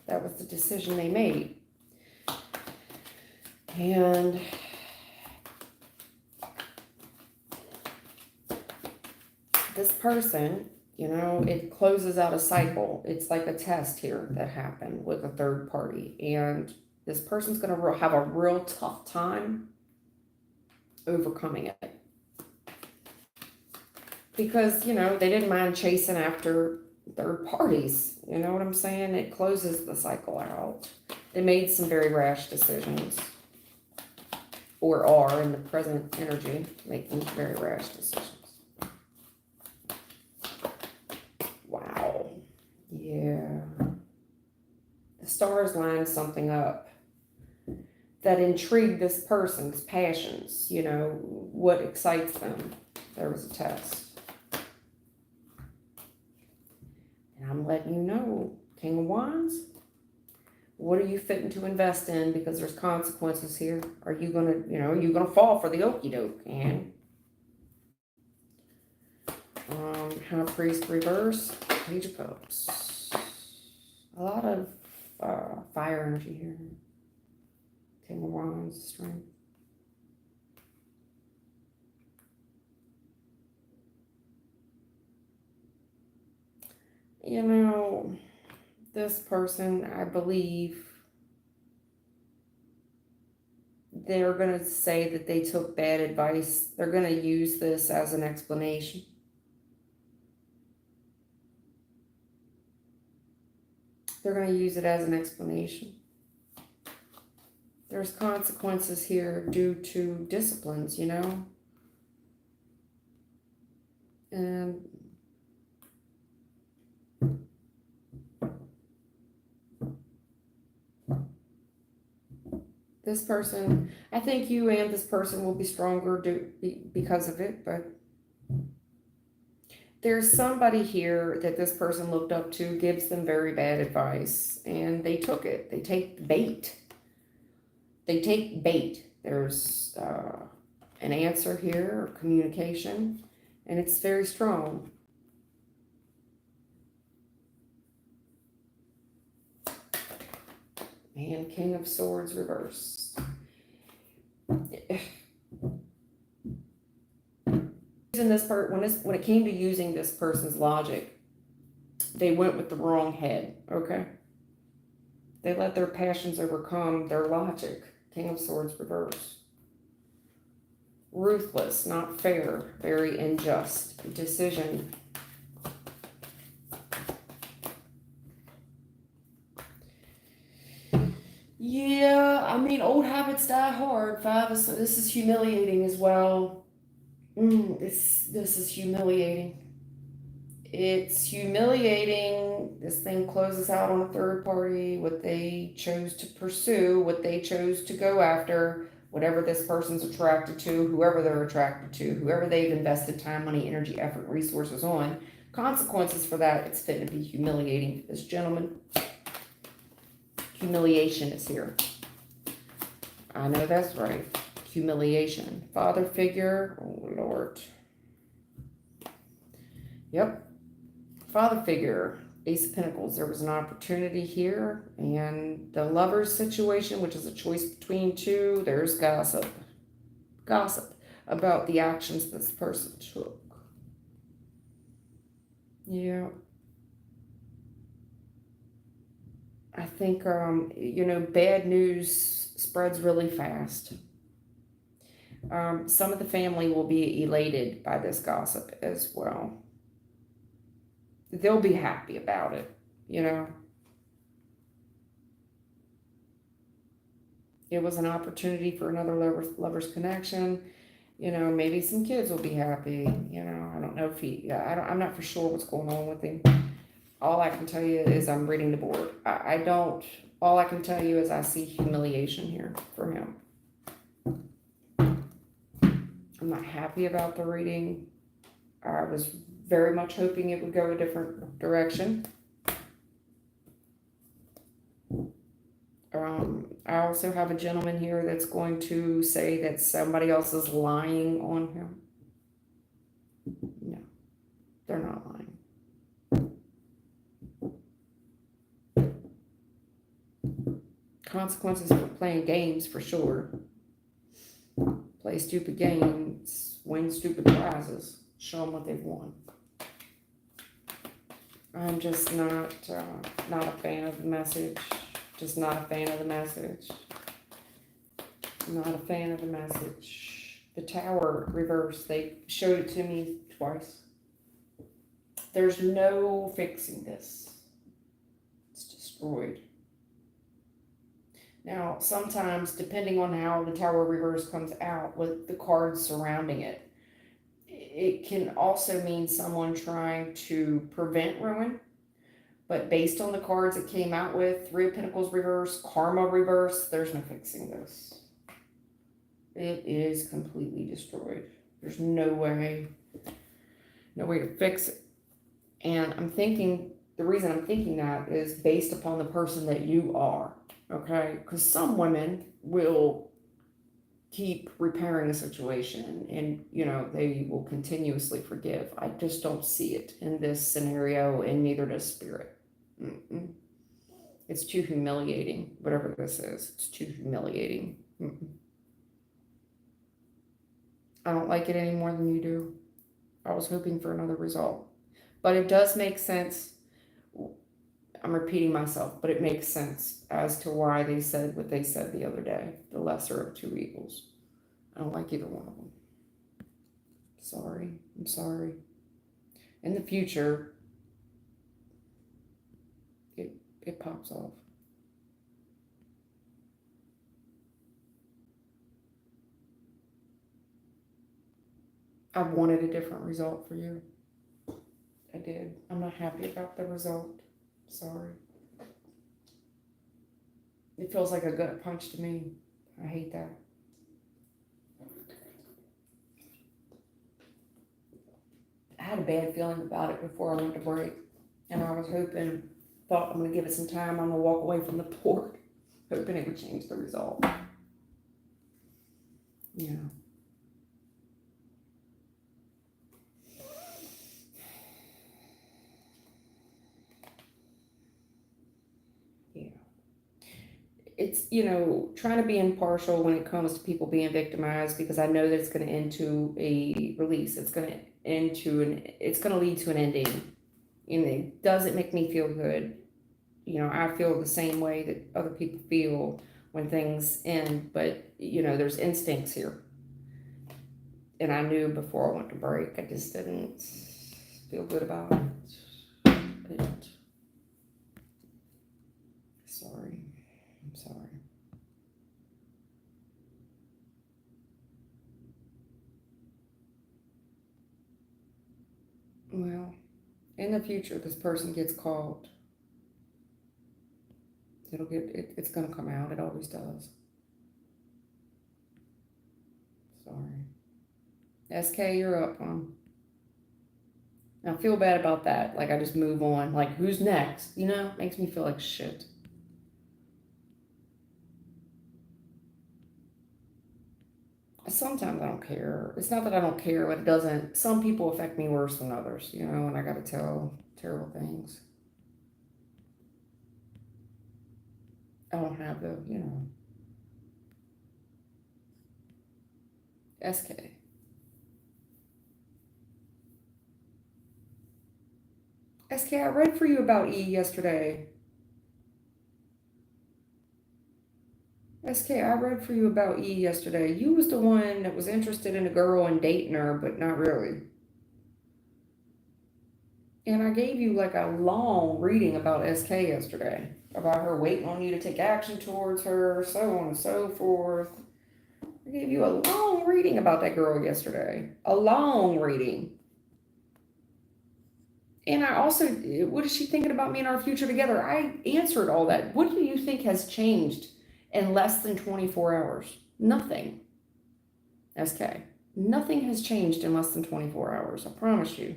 that was the decision they made. And this person, it closes out a cycle. It's like a test here that happened with a third party. And this person's going to have a real tough time overcoming it. Because, they didn't mind chasing after third parties. You know what I'm saying? It closes the cycle out. They made some very rash decisions. Or are in the present energy making very rash decisions. Wow. Yeah. The stars lined something up that intrigued this person's passions, what excites them. There was a test. And I'm letting you know, King of Wands, what are you fitting to invest in? Because there's consequences here. Are you gonna fall for the okie doke? And High Priest reverse, Page of Cups. A lot of fire energy here. King of Wands, strength. This person, I believe, they're going to say that they took bad advice. They're going to use this as an explanation. They're going to use it as an explanation. There's consequences here due to disciplines, you know? And this person, I think you and this person will be stronger because of it, but there's somebody here that this person looked up to, gives them very bad advice, and they took it. They take bait. They take bait. There's an answer here, or communication, and it's very strong. And King of Swords reverse. Using this when it came to using this person's logic, they went with the wrong head. Okay, they let their passions overcome their logic. King of Swords reverse. Ruthless, not fair, very unjust decision. Yeah, I mean, old habits die hard. This is humiliating as well. This is humiliating. It's humiliating. This thing closes out on a third party, what they chose to pursue, what they chose to go after, whatever this person's attracted to, whoever they're attracted to, whoever they've invested time, money, energy, effort, resources on. Consequences for that, it's fit to be humiliating for this gentleman. Humiliation is here. I know that's right. Humiliation. Father figure. Oh, Lord. Yep. Father figure. Ace of Pentacles. There was an opportunity here. And the lover's situation, which is a choice between two, there's gossip. Gossip about the actions this person took. Yeah. I think, bad news spreads really fast. Some of the family will be elated by this gossip as well. They'll be happy about it, you know. It was an opportunity for another lover's connection. You know, maybe some kids will be happy. You know, I don't know if I'm not for sure what's going on with him. All I can tell you is I'm reading the board. All I can tell you is I see humiliation here for him. I'm not happy about the reading. I was very much hoping it would go a different direction. I also have a gentleman here that's going to say that somebody else is lying on him. No, they're not lying. Consequences for playing games, for sure. Play stupid games, win stupid prizes, show them what they've won. I'm just not a fan of the message. Just not a fan of the message. Not a fan of the message. The Tower reverse, they showed it to me twice. There's no fixing this. It's destroyed. Now, sometimes, depending on how the Tower reverse comes out with the cards surrounding it, it can also mean someone trying to prevent ruin. But based on the cards it came out with, Three of Pentacles reverse, Karma reverse, there's no fixing this. It is completely destroyed. There's no way to fix it. And I'm thinking, the reason I'm thinking that is based upon the person that you are, okay? Because some women will keep repairing a situation and, they will continuously forgive. I just don't see it in this scenario, and neither does Spirit. It's too humiliating, whatever this is. It's too humiliating. I don't like it any more than you do. I was hoping for another result. But it does make sense I'm repeating myself, but it makes sense as to why they said what they said the other day. The lesser of two evils. I don't like either one of them. Sorry. I'm sorry. In the future, it pops off. I wanted a different result for you. I did. I'm not happy about the result. Sorry. It feels like a gut punch to me. I hate that. I had a bad feeling about it before I went to break. And I was thought I'm going to give it some time. I'm going to walk away from the board, hoping it would change the result. Yeah. It's, trying to be impartial when it comes to people being victimized, because I know that it's going to end to a release. It's going to it's going to lead to an ending. And it doesn't make me feel good. I feel the same way that other people feel when things end, but there's instincts here. And I knew before I went to break, I just didn't feel good about it. I didn't. Sorry. I'm sorry. Well, in the future, this person gets caught. It's gonna come out. It always does. Sorry. SK, you're up, I feel bad about that. Like, I just move on. Like, who's next? Makes me feel like shit. Sometimes I don't care. It's not that I don't care, but it doesn't. Some people affect me worse than others, and I gotta tell terrible things. I don't have the, SK. SK, I read for you about E yesterday. SK, I read for you about E yesterday. You was the one that was interested in a girl and dating her, but not really. And I gave you like a long reading about SK yesterday, about her waiting on you to take action towards her, so on and so forth. I gave you a long reading about that girl yesterday. A long reading. And I also, what is she thinking about me and our future together? I answered all that. What do you think has changed in less than 24 hours? Nothing. SK. Nothing has changed in less than 24 hours. I promise you.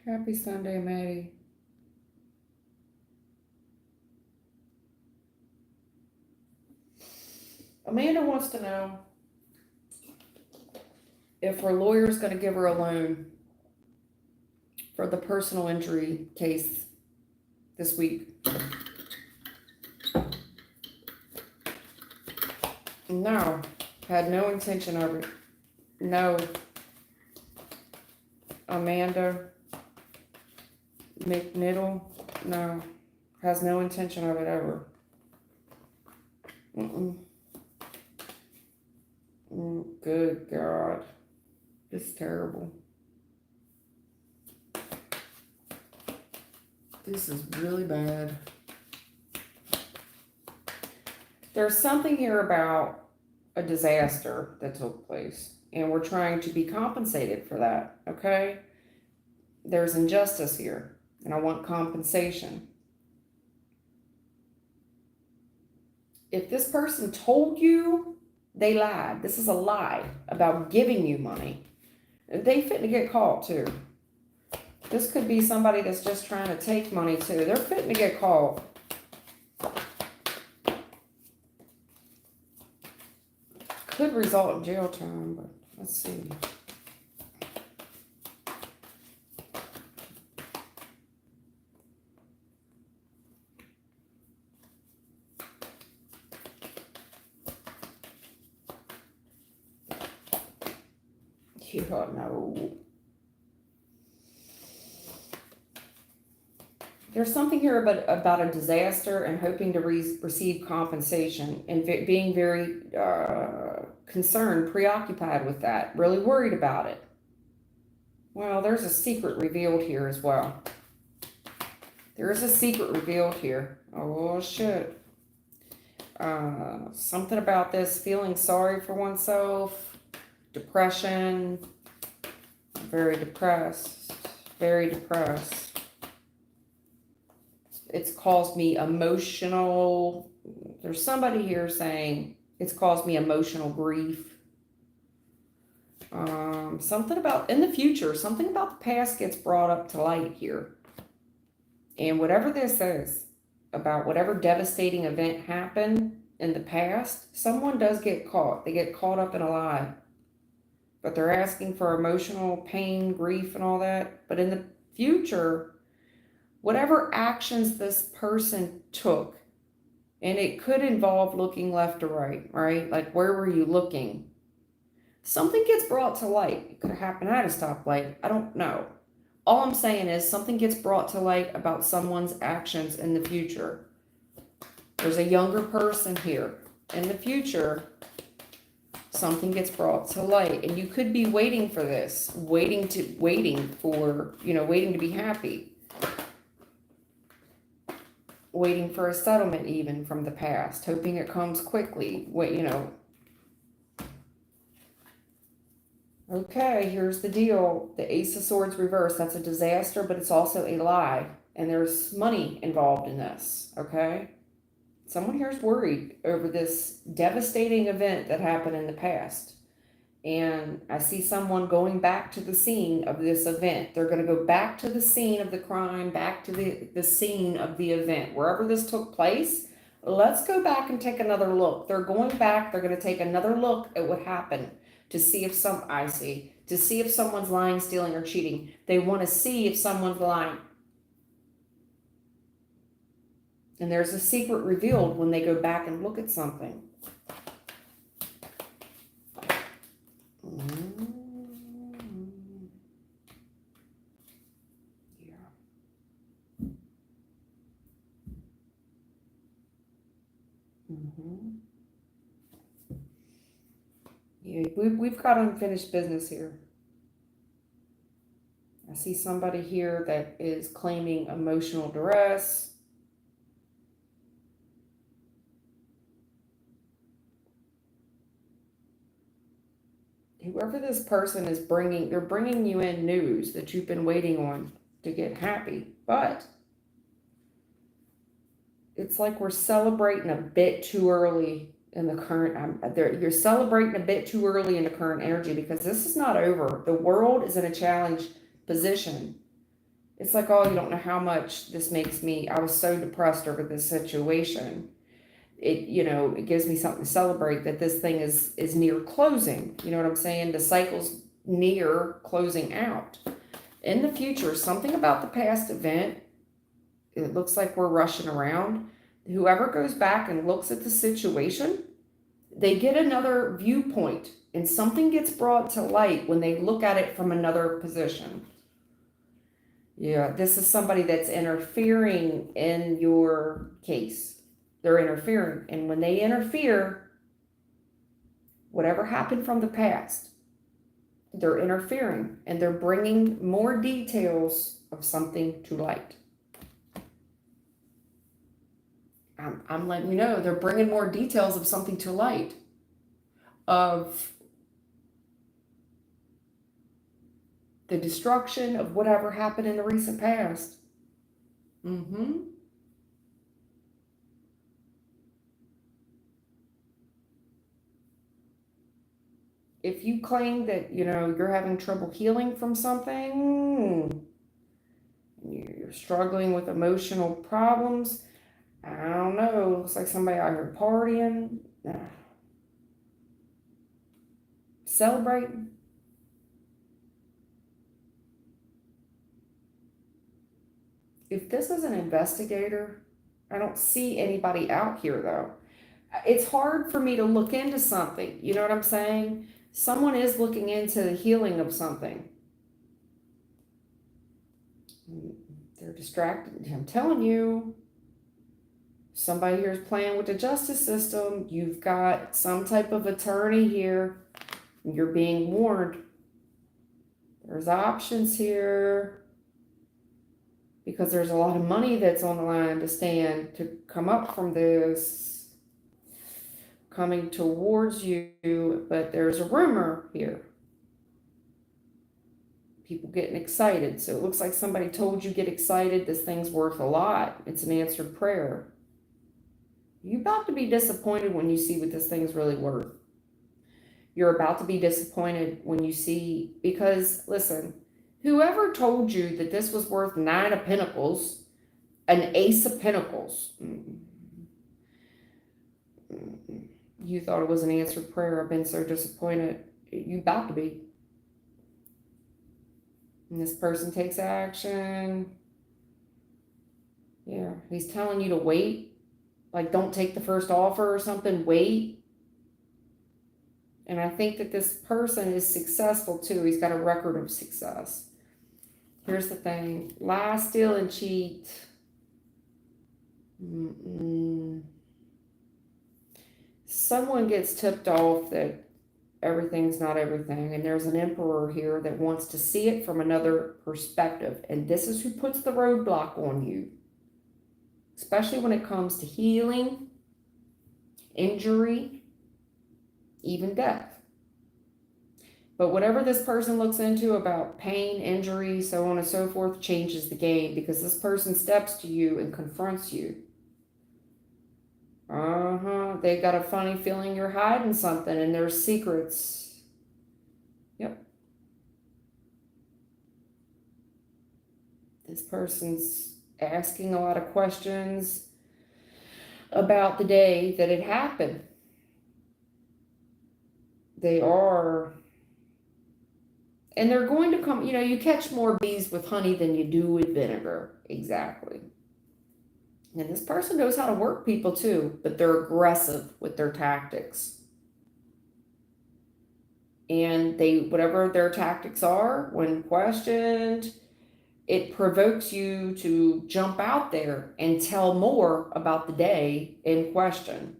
Happy Sunday, Maddie. Amanda wants to know if her lawyer is going to give her a loan for the personal injury case this week. No, had no intention of it. No. Amanda McNiddle, no, has no intention of it ever. Good God. This is terrible. This is really bad. There's something here about a disaster that took place, and we're trying to be compensated for that, okay? There's injustice here, and I want compensation. If this person told you, they lied. This is a lie about giving you money. They fitting to get caught too. This could be somebody that's just trying to take money too. They're fitting to get caught. could result in jail time, but let's see. Yeah, no. There's something here about a disaster and hoping to receive compensation and being very concerned, preoccupied with that, really worried about it. Well, there's a secret revealed here as well. There is a secret revealed here. Oh, shit. Something about this feeling sorry for oneself, depression, very depressed, very depressed. It's caused me emotional, there's somebody here saying it's caused me emotional grief. Something about, in the future, something about the past gets brought up to light here. And whatever this is, about whatever devastating event happened in the past, someone does get caught. They get caught up in a lie. But they're asking for emotional pain, grief, and all that. But in the future, whatever actions this person took, and it could involve looking left or right, right? Like, where were you looking? Something gets brought to light. It could have happened at a stoplight. I don't know. All I'm saying is something gets brought to light about someone's actions in the future. There's a younger person here. In the future, something gets brought to light. And you could be waiting for this, waiting to be happy. Waiting for a settlement even from the past, hoping it comes quickly. Okay, here's the deal. The Ace of Swords reversed. That's a disaster, but it's also a lie. And there's money involved in this, okay? Someone here is worried over this devastating event that happened in the past. And I see someone going back to the scene of this event. They're going to go back to the scene of the crime, back to the scene of the event. Wherever this took place, let's go back and take another look. They're going back. They're going to take another look at what happened to see if someone's lying, stealing, or cheating. They want to see if someone's lying. And there's a secret revealed when they go back and look at something. Yeah, we've got unfinished business here. I see somebody here that is claiming emotional duress. Whoever this person is they're bringing you in news that you've been waiting on to get happy. But it's like we're celebrating a bit too early in the current, you're celebrating a bit too early in the current energy, because this is not over. The world is in a challenge position. It's like, oh, you don't know how much this makes me. I was so depressed over this situation. It gives me something to celebrate, that this thing is near closing. You know what I'm saying? The cycle's near closing out. In the future, something about the past event, it looks like we're rushing around. Whoever goes back and looks at the situation, they get another viewpoint, and something gets brought to light when they look at it from another position. Yeah, this is somebody that's interfering in your case. They're interfering. And when they interfere, whatever happened from the past, they're interfering, and they're bringing more details of something to light. I'm letting you know, they're bringing more details of something to light, of the destruction of whatever happened in the recent past. If you claim that, you're having trouble healing from something, you're struggling with emotional problems, I don't know, looks like somebody out here partying. celebrating. If this is an investigator, I don't see anybody out here though. It's hard for me to look into something. You know what I'm saying? Someone is looking into the healing of something. They're distracted. I'm telling you, somebody here is playing with the justice system. You've got some type of attorney here. You're being warned. There's options here because there's a lot of money that's on the line to stand to come up from this coming towards you, but there's a rumor here. People getting excited. So it looks like somebody told you get excited. This thing's worth a lot. It's an answered prayer. You're about to be disappointed when you see what this thing's really worth. You're about to be disappointed when you see, because listen, whoever told you that this was worth 9 of Pentacles, an Ace of Pentacles, you thought it was an answered prayer. I've been so disappointed. You about to be. And this person takes action. Yeah, he's telling you to wait. Like, don't take the first offer or something. Wait. And I think that this person is successful too. He's got a record of success. Here's the thing. Lie, steal, and cheat. Someone gets tipped off that everything's not everything. And there's an emperor here that wants to see it from another perspective. And this is who puts the roadblock on you. Especially when it comes to healing, injury, even death. But whatever this person looks into about pain, injury, so on and so forth, changes the game, because this person steps to you and confronts you. They got a funny feeling you're hiding something and there's secrets. Yep. This person's asking a lot of questions about the day that it happened. They are, and they're going to come, you catch more bees with honey than you do with vinegar. Exactly. And this person knows how to work people too, but they're aggressive with their tactics. And whatever their tactics are, when questioned, it provokes you to jump out there and tell more about the day in question.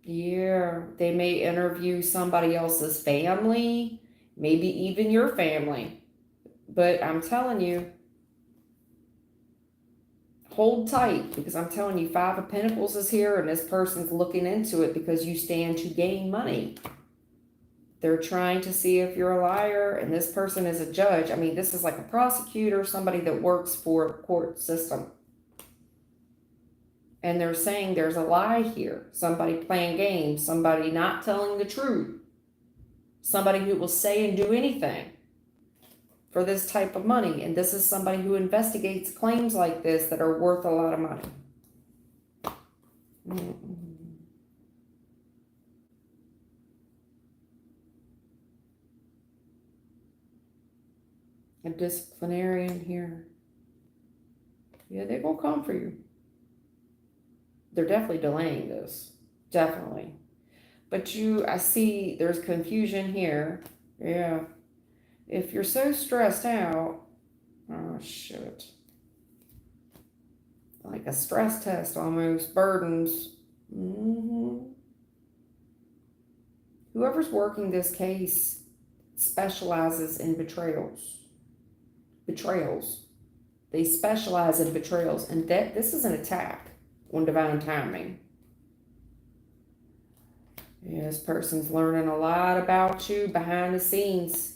Yeah, they may interview somebody else's family, maybe even your family. But I'm telling you, hold tight, because I'm telling you, 5 of Pentacles is here and this person's looking into it because you stand to gain money. They're trying to see if you're a liar, and this person is a judge. I mean, this is like a prosecutor, somebody that works for a court system. And they're saying there's a lie here. Somebody playing games, somebody not telling the truth, somebody who will say and do anything for this type of money. And this is somebody who investigates claims like this that are worth a lot of money. A disciplinarian here. Yeah, they're going to come for you. They're definitely delaying this. Definitely. But I see there's confusion here. Yeah. If you're so stressed out, oh shit. Like a stress test almost, burdens. Whoever's working this case specializes in betrayals. They specialize in betrayals, and this is an attack on divine timing. Yeah, this person's learning a lot about you behind the scenes.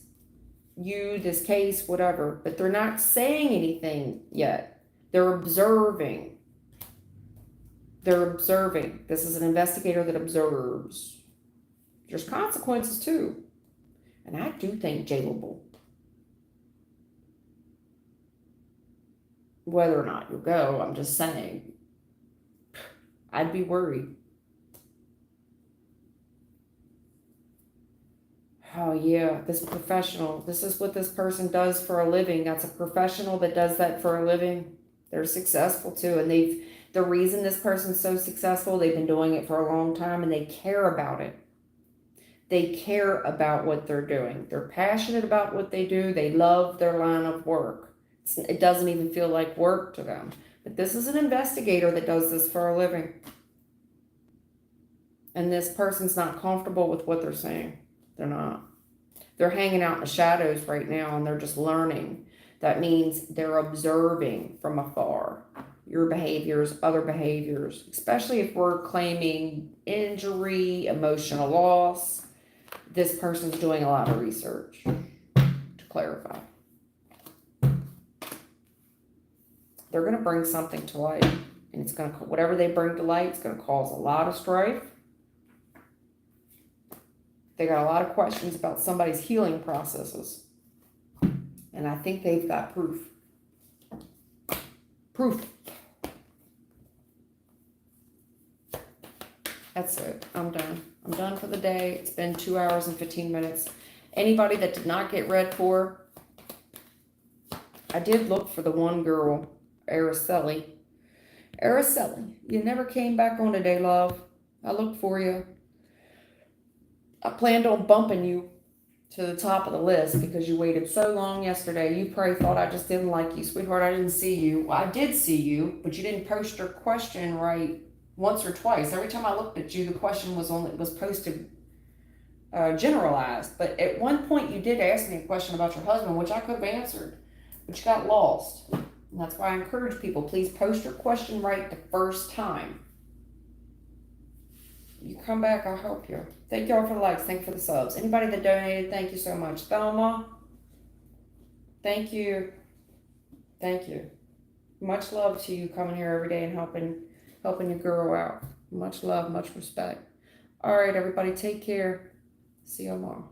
You, this case, whatever. But they're not saying anything yet. They're observing. This is an investigator that observes. There's consequences too. And I do think jailable. Whether or not you'll go, I'm just saying. I'd be worried. Oh yeah, this professional. This is what this person does for a living. That's a professional that does that for a living. They're successful too. And the reason this person's so successful, they've been doing it for a long time and they care about it. They care about what they're doing. They're passionate about what they do. They love their line of work. It doesn't even feel like work to them. But this is an investigator that does this for a living. And this person's not comfortable with what they're saying. They're not. They're hanging out in the shadows right now and they're just learning. That means they're observing from afar your behaviors, other behaviors, especially if we're claiming injury, emotional loss. This person's doing a lot of research to clarify. They're going to bring something to light, and it's going to, whatever they bring to light, it's going to cause a lot of strife. They got a lot of questions about somebody's healing processes, and I think they've got proof. Proof. That's it. I'm done. I'm done for the day. It's been 2 hours and 15 minutes. Anybody that did not get read for, I did look for the one girl, Araceli. Araceli, you never came back on today, love. I looked for you. I planned on bumping you to the top of the list because you waited so long yesterday. You probably thought I just didn't like you. Sweetheart, I didn't see you. Well, I did see you, but you didn't post your question right once or twice. Every time I looked at you, the question was posted generalized. But at one point, you did ask me a question about your husband, which I could have answered, but you got lost. And that's why I encourage people, please post your question right the first time. You come back, I'll help you. Thank y'all for the likes. Thank you for the subs. Anybody that donated, thank you so much. Thelma, thank you. Thank you. Much love to you coming here every day and helping your girl out. Much love, much respect. All right, everybody, take care. See you tomorrow.